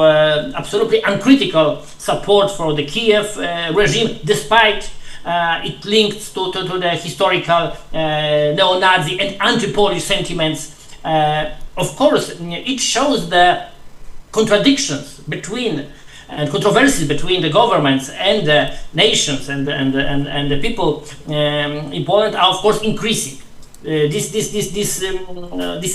absolutely uncritical support for the Kiev regime, despite it linked to the historical neo-Nazi and anti-Polish sentiments. Of course, it shows the contradictions between and controversies between the governments and the nations and the people in Poland are, of course, increasing. This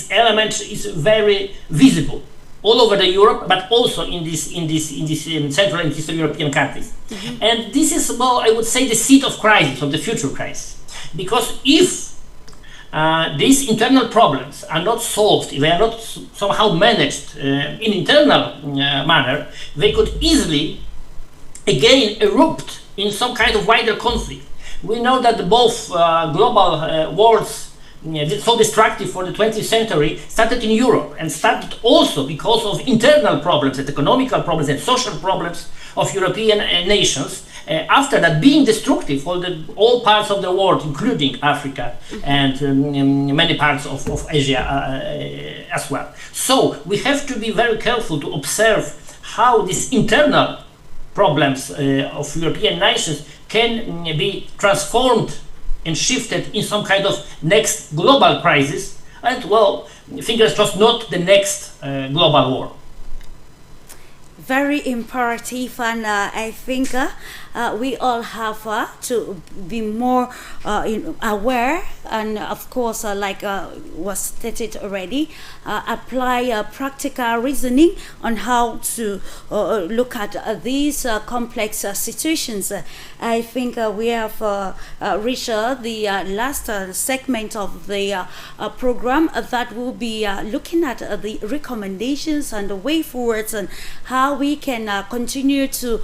element is very visible all over the Europe, but also in these Central and Eastern European countries. Mm-hmm. And this is, I would say, the seed of crisis, of the future crisis. Because if these internal problems are not solved, if they are not somehow managed in internal manner, they could easily again erupt in some kind of wider conflict. We know that both global wars so destructive for the 20th century started in Europe, and started also because of internal problems and economical problems and social problems of European nations, after that being destructive for all parts of the world, including Africa and many parts of Asia as well. So we have to be very careful to observe how these internal problems of European nations can be transformed and shifted in some kind of next global crisis, and fingers crossed, not the next global war. very imperative, and I think we all have to be more aware, and of course, like was stated already, apply practical reasoning on how to look at these complex situations. I think we have reached the last segment of the program that will be looking at the recommendations and the way forwards, and how we can continue to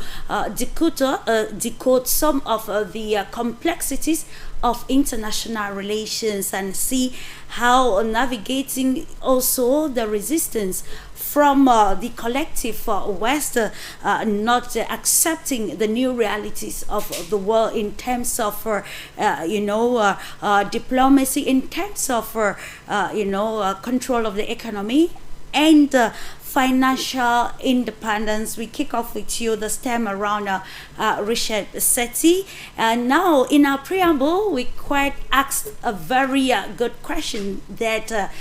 decode some of the complexities of international relations, and see how navigating also the resistance from the collective West, not accepting the new realities of the world in terms of, diplomacy, in terms of, control of the economy and financial independence. We kick off with you the stem around Richard Sethi. And now, in our preamble, we quite asked a very good question that,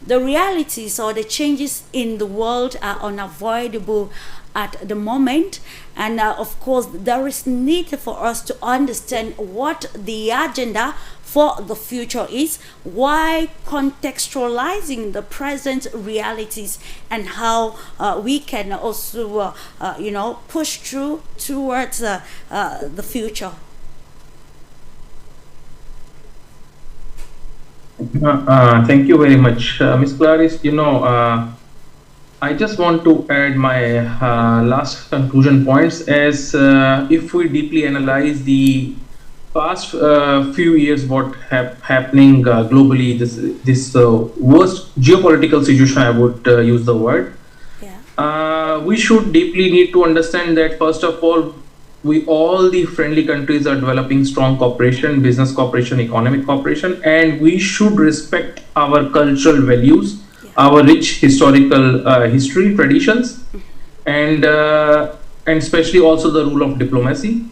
the realities or the changes in the world are unavoidable at the moment, and of course there is need for us to understand what the agenda for the future is, why contextualizing the present realities, and how we can also push through towards the future. Thank you very much, Ms. Clarice. I just want to add my last conclusion points, as if we deeply analyze the past few years, what happening globally, this worst geopolitical situation, I would use the word. Yeah. We should deeply need to understand that, first of all, all the friendly countries are developing strong cooperation, business cooperation, economic cooperation, and we should respect our cultural values, our rich historical history, traditions, and especially also the rule of diplomacy.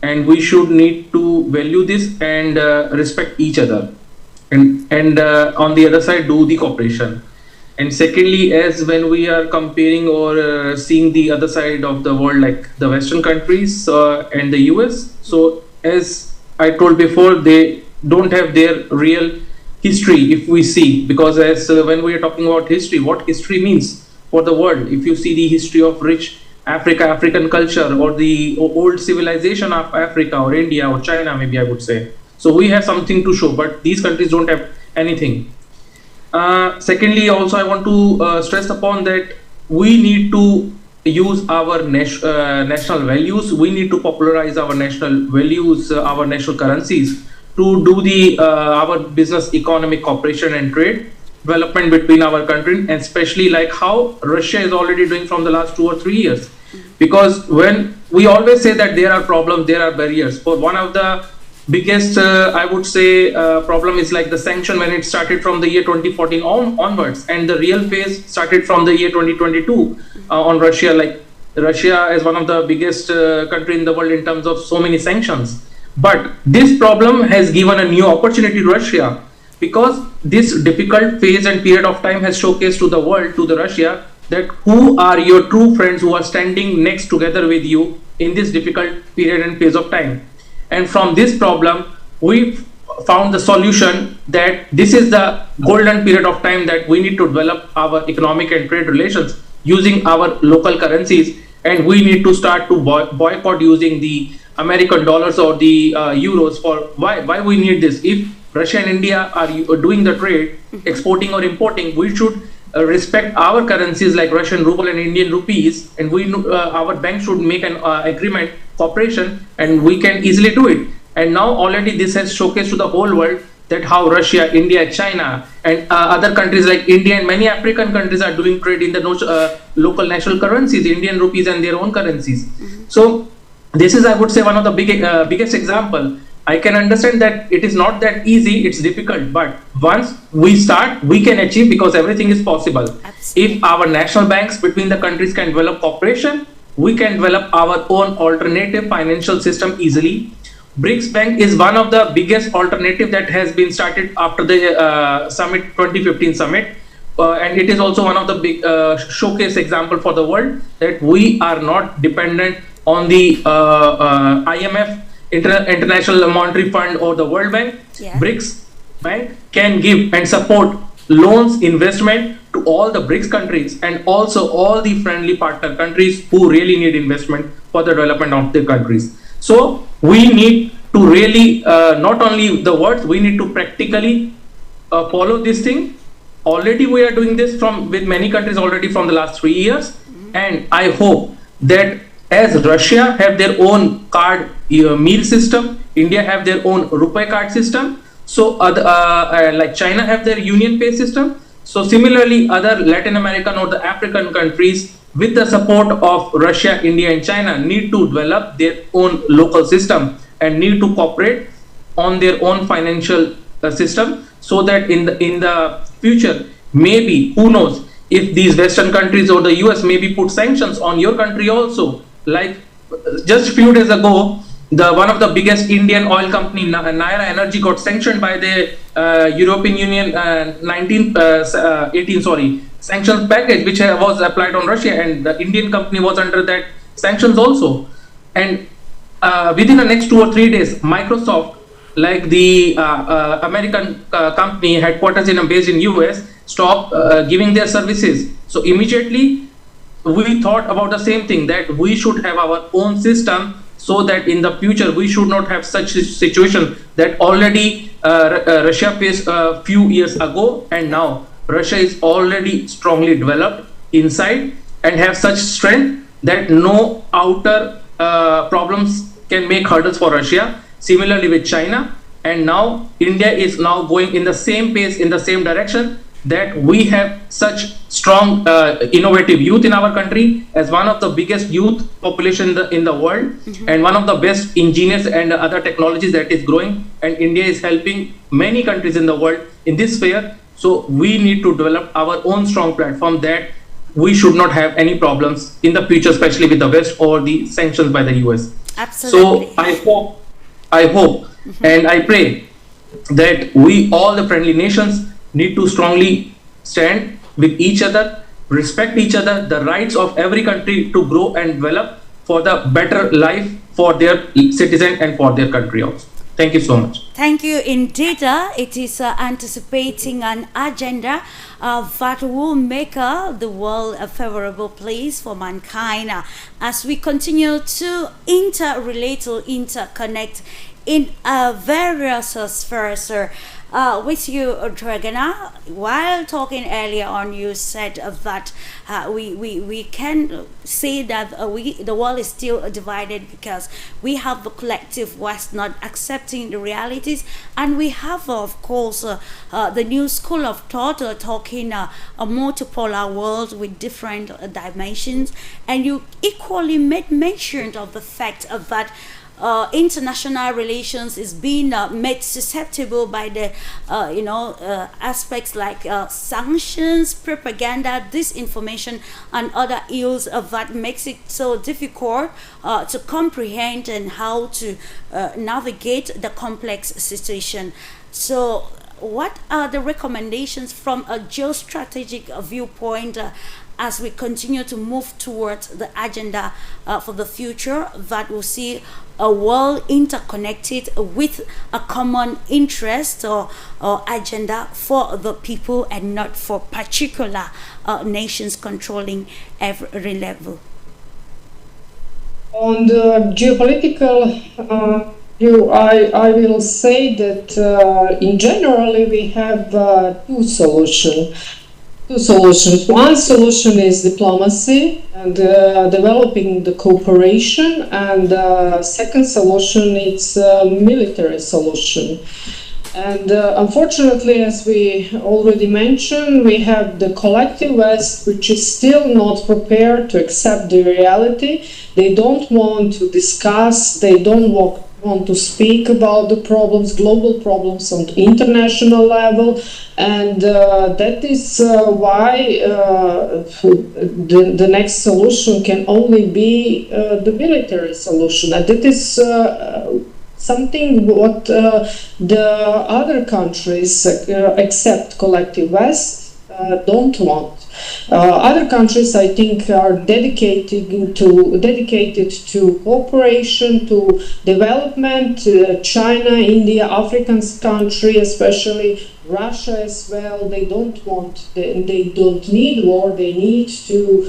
And we should need to value this and respect each other, and on the other side do the cooperation. And secondly, as when we are comparing or seeing the other side of the world, like the Western countries and the US, so as I told before, they don't have their real history if we see, because as when we are talking about history, what history means for the world, if you see the history of rich African culture, or the old civilization of Africa or India or China, maybe I would say. So we have something to show, but these countries don't have anything. Secondly, also I want to stress upon that we need to use our national values. We need to popularize our national values, our national currencies, to do the our business, economic cooperation and trade development between our country, and especially like how Russia is already doing from the last 2 or 3 years. Because when we always say that there are problems, there are barriers. For one of the biggest, I would say, problem is like the sanction when it started from the year 2014 onwards, and the real phase started from the year 2022 on Russia. Like Russia is one of the biggest country in the world in terms of so many sanctions. But this problem has given a new opportunity to Russia, because this difficult phase and period of time has showcased to the world, to the Russia, that who are your true friends who are standing next together with you in this difficult period and phase of time. And from this problem, we found the solution that this is the golden period of time that we need to develop our economic and trade relations using our local currencies, and we need to start to boycott using the American dollars or the euros. For why we need this? If Russia and India are doing the trade, exporting or importing, we should respect our currencies like Russian ruble and Indian rupees, and our bank should make an agreement, cooperation, and we can easily do it. And now already this has showcased to the whole world that how Russia, India, China, and other countries like India and many African countries are doing trade in the local national currencies, Indian rupees and their own currencies. So this is, I would say, one of the biggest example. I can understand that it is not that easy, it's difficult, but once we start, we can achieve, because everything is possible. Absolutely. If our national banks between the countries can develop cooperation, we can develop our own alternative financial system easily. BRICS Bank is one of the biggest alternative that has been started after the 2015 summit, and it is also one of the big showcase example for the world that we are not dependent on the IMF, International Monetary Fund, or the World Bank. Yeah. BRICS Bank can give and support loans, investment to all the BRICS countries and also all the friendly partner countries who really need investment for the development of their countries. So we need to really not only the words, we need to practically follow this thing. Already we are doing this with many countries already from the last 3 years, and I hope that as Russia have their own card meal system, India have their own Rupee card system, so other like China have their Union Pay system. So similarly, other Latin American or the African countries, with the support of Russia, India, and China, need to develop their own local system and need to cooperate on their own financial system, so that in the future, maybe, who knows, if these Western countries or the US maybe put sanctions on your country also. Like just few days ago, one of the biggest Indian oil company, Naira Energy, got sanctioned by the European Union 18 sanctions package, which was applied on Russia, and the Indian company was under that sanctions also. And within the next 2 or 3 days, Microsoft, like the American company headquarters based in US, stopped giving their services. So immediately we thought about the same thing, that we should have our own system, so that in the future we should not have such a situation that already Russia faced a few years ago, and now Russia is already strongly developed inside and have such strength that no outer problems can make hurdles for Russia. Similarly with China, and now India is now going in the same pace, in the same direction, that we have such strong innovative youth in our country, as one of the biggest youth population in the world, and one of the best engineers and other technologies that is growing, and India is helping many countries in the world in this sphere. So we need to develop our own strong platform, that we should not have any problems in the future, especially with the West or the sanctions by the US. Absolutely. So I hope and I pray that we, all the friendly nations, need to strongly stand with each other, respect each other, the rights of every country to grow and develop for the better life for their citizen and for their country also. Thank you so much. Thank you indeed. It is anticipating an agenda that will make the world a favorable place for mankind as we continue to interrelate or interconnect in various spheres. With you, Dragana, while talking earlier on, you said that we can say that the world is still divided because we have the collective West not accepting the realities, and we have, of course, the new school of thought talking a multipolar world with different dimensions, and you equally made mention of the fact that international relations is being made susceptible by the aspects like sanctions, propaganda, disinformation, and other ills that makes it so difficult to comprehend and how to navigate the complex situation. So what are the recommendations from a geostrategic viewpoint as we continue to move towards the agenda for the future that will see a world interconnected with a common interest or agenda for the people and not for particular nations controlling every level? On the geopolitical view, I will say that in general we have two solutions. One solution is diplomacy and developing the cooperation, and second solution is military solution. And unfortunately, as we already mentioned, we have the collective West, which is still not prepared to accept the reality. They don't want to discuss, they don't want to speak about the problems, global problems on the international level, and that is why the next solution can only be the military solution, and that is something what the other countries accept collective West don't want. Other countries, I think, are dedicated to cooperation, to development. China, India, African country, especially Russia as well. They don't want. They don't need war. They need to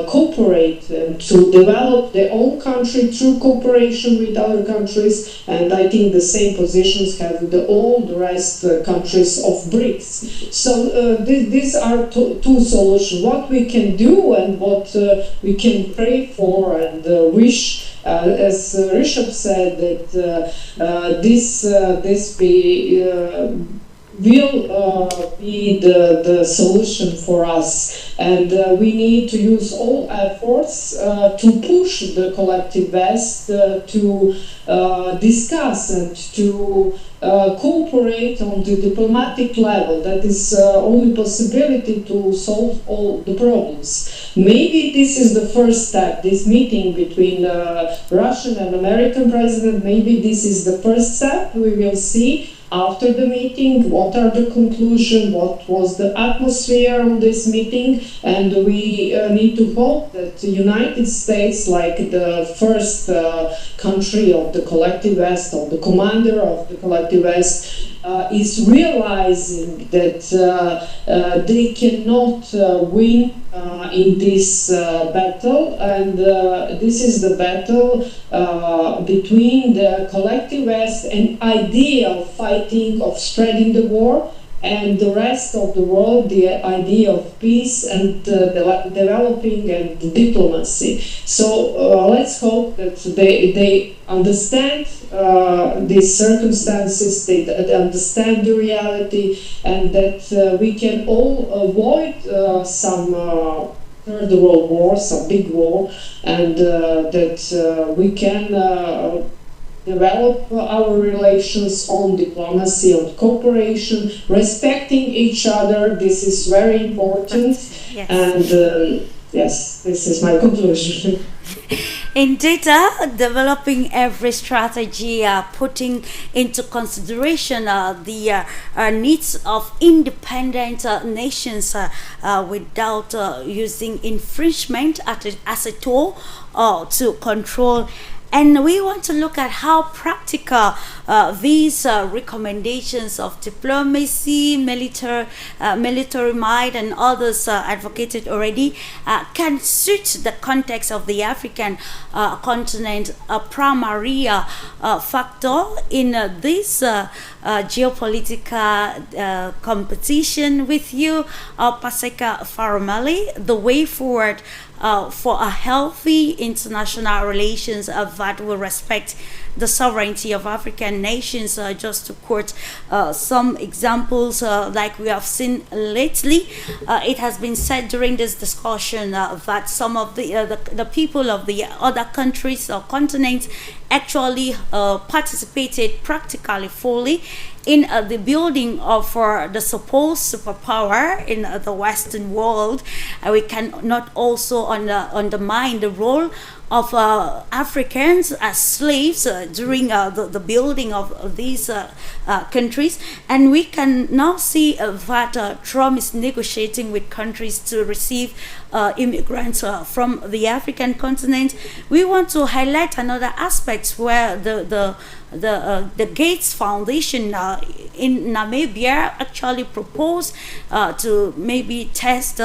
cooperate and to develop their own country through cooperation with other countries. And I think the same positions have all the rest countries of BRICS. So these are two solutions. What we can do and what we can pray for and wish, as Rishabh said, that this will be the solution for us, and we need to use all efforts to push the collective West to discuss and to cooperate on the diplomatic level. That is only possibility to solve all the problems. Maybe this is the first step, this meeting between Russian and American president. Maybe this is the first step. We will see after the meeting what are the conclusions, what was the atmosphere on this meeting, and we need to hope that the United States, like the first country of the collective West, or the commander of the collective West, is realizing that they cannot win in this battle, and this is the battle between the collective West and idea of fighting, of spreading the war, and the rest of the world, the idea of peace and developing and diplomacy. So let's hope that they understand these circumstances, they understand the reality, and that we can all avoid some Third World War, some big war, and that we can develop our relations on diplomacy, on cooperation, respecting each other. This is very important. Yes. And yes, this is my conclusion. Indeed, developing every strategy, putting into consideration the needs of independent nations without using infringement as a tool to control. And we want to look at how practical these recommendations of diplomacy, military might, and others advocated already can suit the context of the African continent. A primary factor in this geopolitical competition with you, Paseka Faramali, the way forward for a healthy international relations that will respect the sovereignty of African nations. Just to quote some examples, like we have seen lately, it has been said during this discussion that some of the people of the other countries or continents actually participated practically fully in the building of the supposed superpower in the Western world. We cannot also undermine the role of Africans as slaves during the building of these countries. And we can now see that Trump is negotiating with countries to receive immigrants from the African continent. We want to highlight another aspect where the Gates Foundation in Namibia actually proposed to maybe test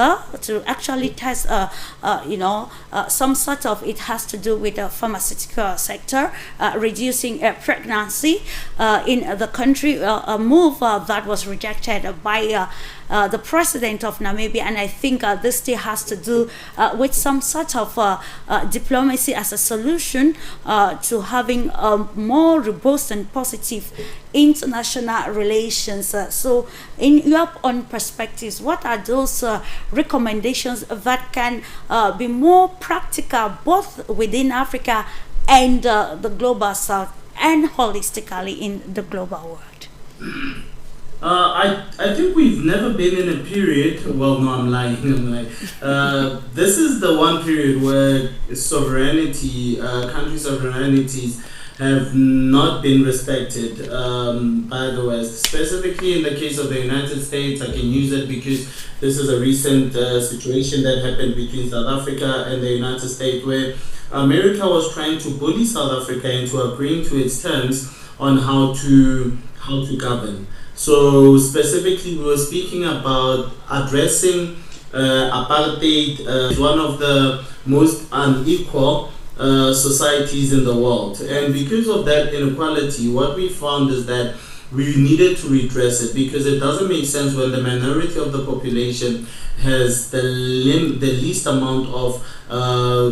some sort of, it has to do with the pharmaceutical sector, reducing pregnancy in the country, a move that was rejected by the president of Namibia. And I think this still has to do with some sort of diplomacy as a solution to having more robust and positive international relations. So in your own perspectives, what are those recommendations that can be more practical both within Africa and the global south and holistically in the global world? I think we've never been in a period. Well, no, I'm lying. I'm lying. This is the one period where sovereignty, country sovereignties, have not been respected by the West. Specifically, in the case of the United States, I can use it because this is a recent situation that happened between South Africa and the United States, where America was trying to bully South Africa into agreeing to its terms on how to govern. So specifically, we were speaking about addressing apartheid as one of the most unequal societies in the world. And because of that inequality, what we found is that we needed to redress it, because it doesn't make sense when the minority of the population has the least amount of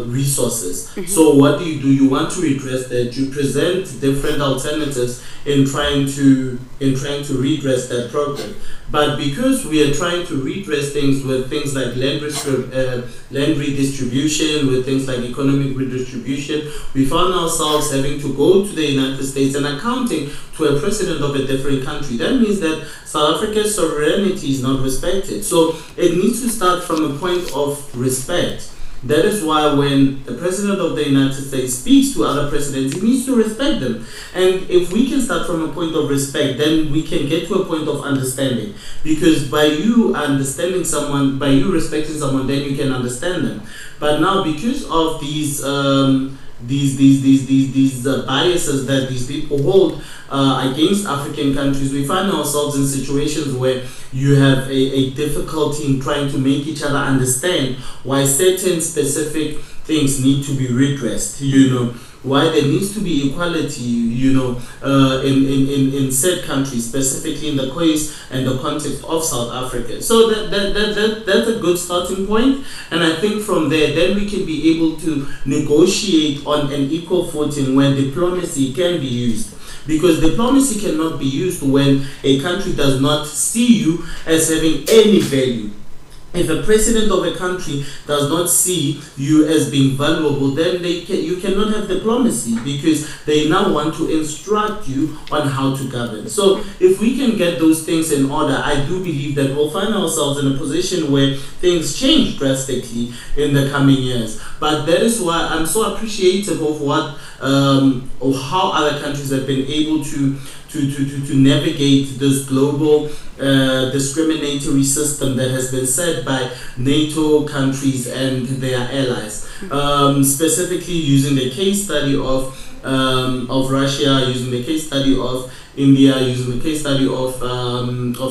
resources. So what do? You want to redress that. You present different alternatives in trying to redress that problem. But because we are trying to redress things with things like land redistribution, with things like economic redistribution, we found ourselves having to go to the United States and accounting to a president of a different country. That means that South Africa's sovereignty is not respected. So it needs to start from a point of respect. That is why when the president of the United States speaks to other presidents, he needs to respect them. And if we can start from a point of respect, then we can get to a point of understanding. Because by you understanding someone, by you respecting someone, then you can understand them. But now, because of these biases that these people hold against African countries, we find ourselves in situations where you have a difficulty in trying to make each other understand why certain specific things need to be redressed, why there needs to be equality, in said countries, specifically in the case and the context of South Africa. So that's a good starting point, and I think from there, then we can be able to negotiate on an equal footing when diplomacy can be used. Because diplomacy cannot be used when a country does not see you as having any value. If a president of a country does not see you as being valuable, then you cannot have diplomacy, because they now want to instruct you on how to govern. So if we can get those things in order, I do believe that we'll find ourselves in a position where things change drastically in the coming years. But that is why I'm so appreciative of of how other countries have been able to navigate this global discriminatory system that has been set by NATO countries and their allies. Specifically using the case study of Russia, using the case study of India, using the case study of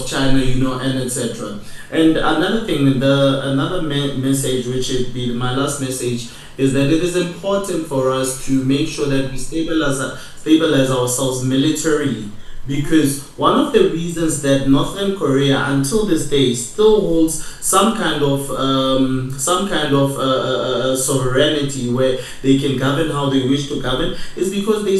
China, and etc. And another thing, another message, which would be my last message, is that it is important for us to make sure that we stabilize ourselves militarily, because one of the reasons that Northern Korea until this day still holds some kind of sovereignty where they can govern how they wish to govern is because they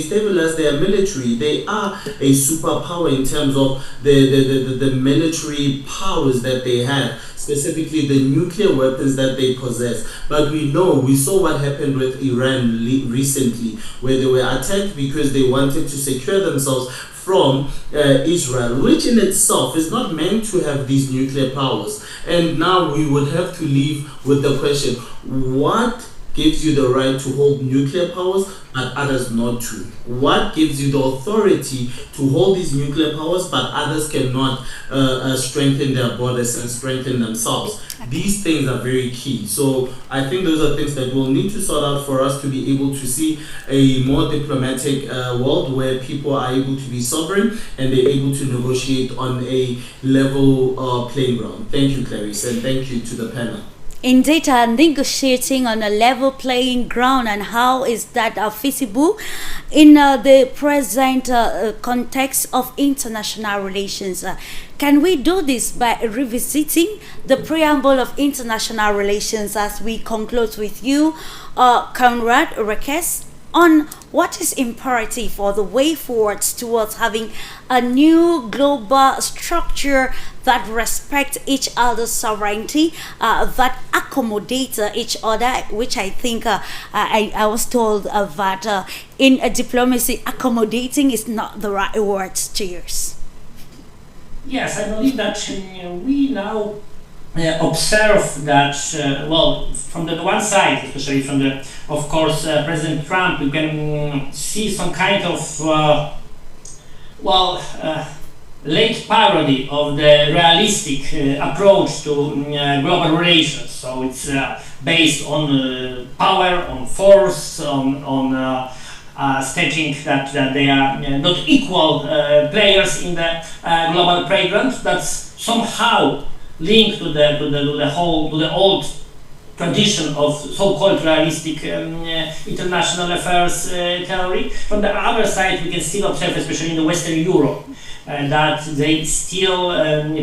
stabilize their military. They are a superpower in terms of the military powers that they have, specifically the nuclear weapons that they possess. But we saw what happened with Iran recently, where they were attacked because they wanted to secure themselves from Israel, which in itself is not meant to have these nuclear powers. And now we would have to leave with the question, what gives you the right to hold nuclear powers but others not to? What gives you the authority to hold these nuclear powers but others cannot strengthen their borders and strengthen themselves? These things are very key. So I think those are things that we'll need to sort out for us to be able to see a more diplomatic world where people are able to be sovereign and they're able to negotiate on a level playing ground. Thank you, Clarice, and thank you to the panel. Indeed, negotiating on a level playing ground, and how is that feasible in the present context of international relations? Can we do this by revisiting the preamble of international relations as we conclude with you, Conrad Rekes, on what is imperative for the way forward towards having a new global structure that respects each other's sovereignty, that accommodates each other, which I think I was told that in a diplomacy, accommodating is not the right word to use. Yes, I believe that we now observe that, well, from the one side, especially from the, of course, President Trump, you can see some kind of, well, late parody of the realistic approach to global relations. So it's based on power, on force, on stating that they are not equal players in the global playground. That's somehow linked to the old tradition of so-called realistic international affairs theory. From the other side, we can still observe, especially in the Western Europe, that they still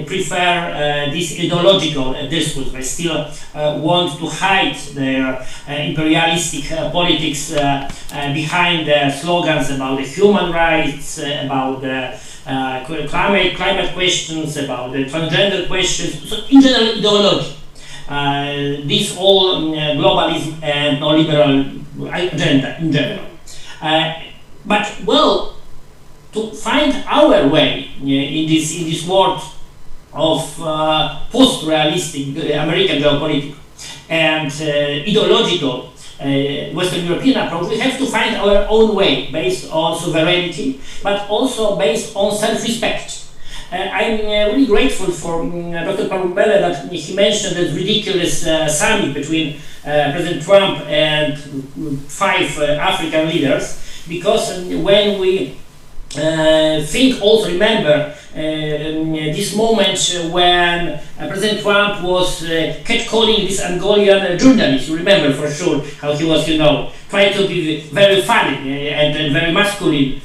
prefer this ideological discourse. They still want to hide their imperialistic politics behind the slogans about the human rights, about the climate questions, about the transgender questions, so in general ideology. This all globalism and neoliberal agenda in general. But well, to find our way in this world of post-realistic American geopolitical and ideological Western European approach, we have to find our own way based on sovereignty, but also based on self-respect. I'm really grateful for Dr. Parubele that he mentioned that ridiculous summit between President Trump and 5 African leaders, because when we remember this moment when President Trump was catcalling this Angolian journalist. You remember for sure how he was, trying to be very funny and very masculine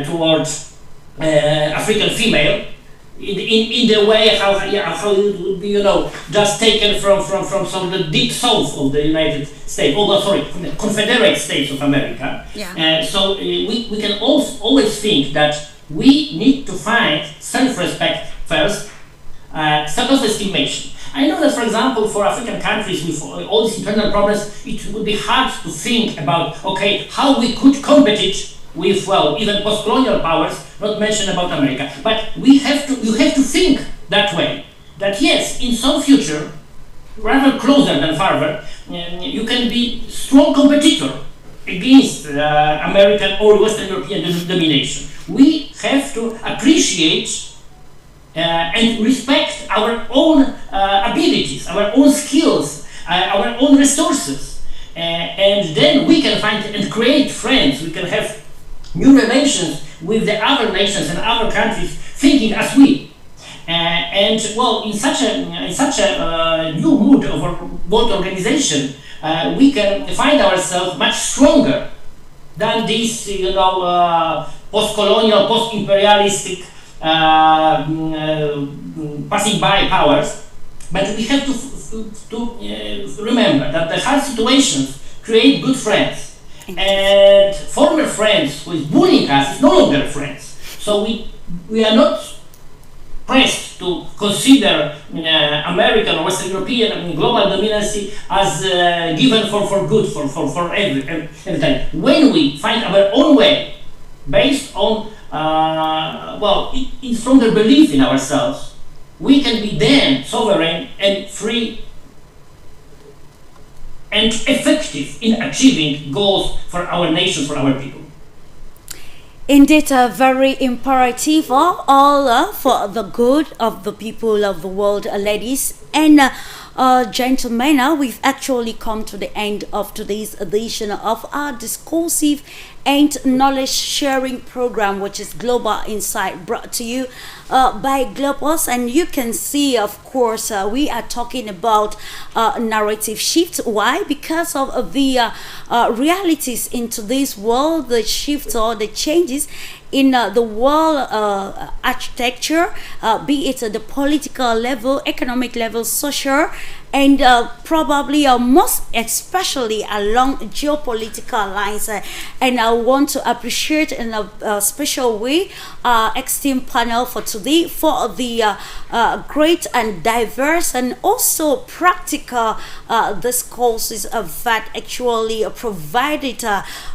towards African female. In the way how it would be, just taken from some of the deep south of the United States, from the Confederate States of America. Yeah. So we can always think that we need to find self-respect first, self-estimation. I know that, for example, for African countries with all these internal problems, it would be hard to think about, how we could compete with, even post-colonial powers, not mention about America. But you have to think that way, that yes, in some future, rather closer than farther, you can be strong competitor against American or Western European domination. We have to appreciate and respect our own abilities, our own skills, our own resources. And then we can find and create friends, we can have new relations with the other nations and other countries thinking as we. In such a new mood of our world organization, we can find ourselves much stronger than these, post-colonial, post-imperialistic, passing by powers. But we have to remember that the hard situations create good friends. And former friends who is bullying us is no longer friends. So we are not pressed to consider American or Western European global dominancy as given for good for every time. When we find our own way based on in stronger belief in ourselves, we can be then sovereign and free and effective in achieving goals for our nation, for our people. Indeed, very imperative, all for the good of the people of the world, ladies and gentlemen. We've actually come to the end of today's edition of our discursive and knowledge sharing program, which is Global Insight, brought to you by Globus. And you can see, of course, we are talking about narrative shift. Why? Because of the realities in today's world, the shifts or the changes in the world architecture, be it at the political level, economic level, social, and probably most especially along geopolitical lines. And I want to appreciate in a special way our esteemed panel for today for the great and diverse and also practical discourses that actually provided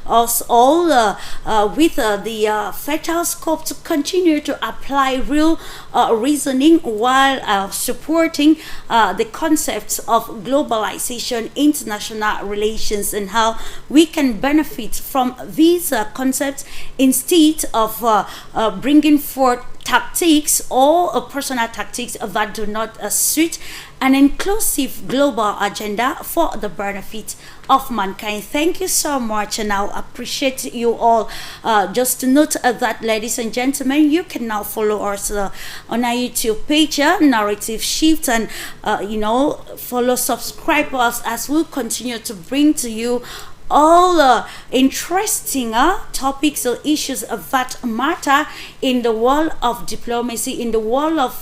us all with the fertile scope to continue to apply real reasoning while supporting the concepts of globalization, international relations, and how we can benefit from these concepts instead of bringing forth tactics or personal tactics that do not suit an inclusive global agenda for the benefit of mankind. Thank you so much, and I appreciate you all. Just to note that, ladies and gentlemen, you can now follow us on our YouTube page, Narrative Shift, and follow, subscribe us as we continue to bring to you all interesting topics or issues that matter in the world of diplomacy, in the world of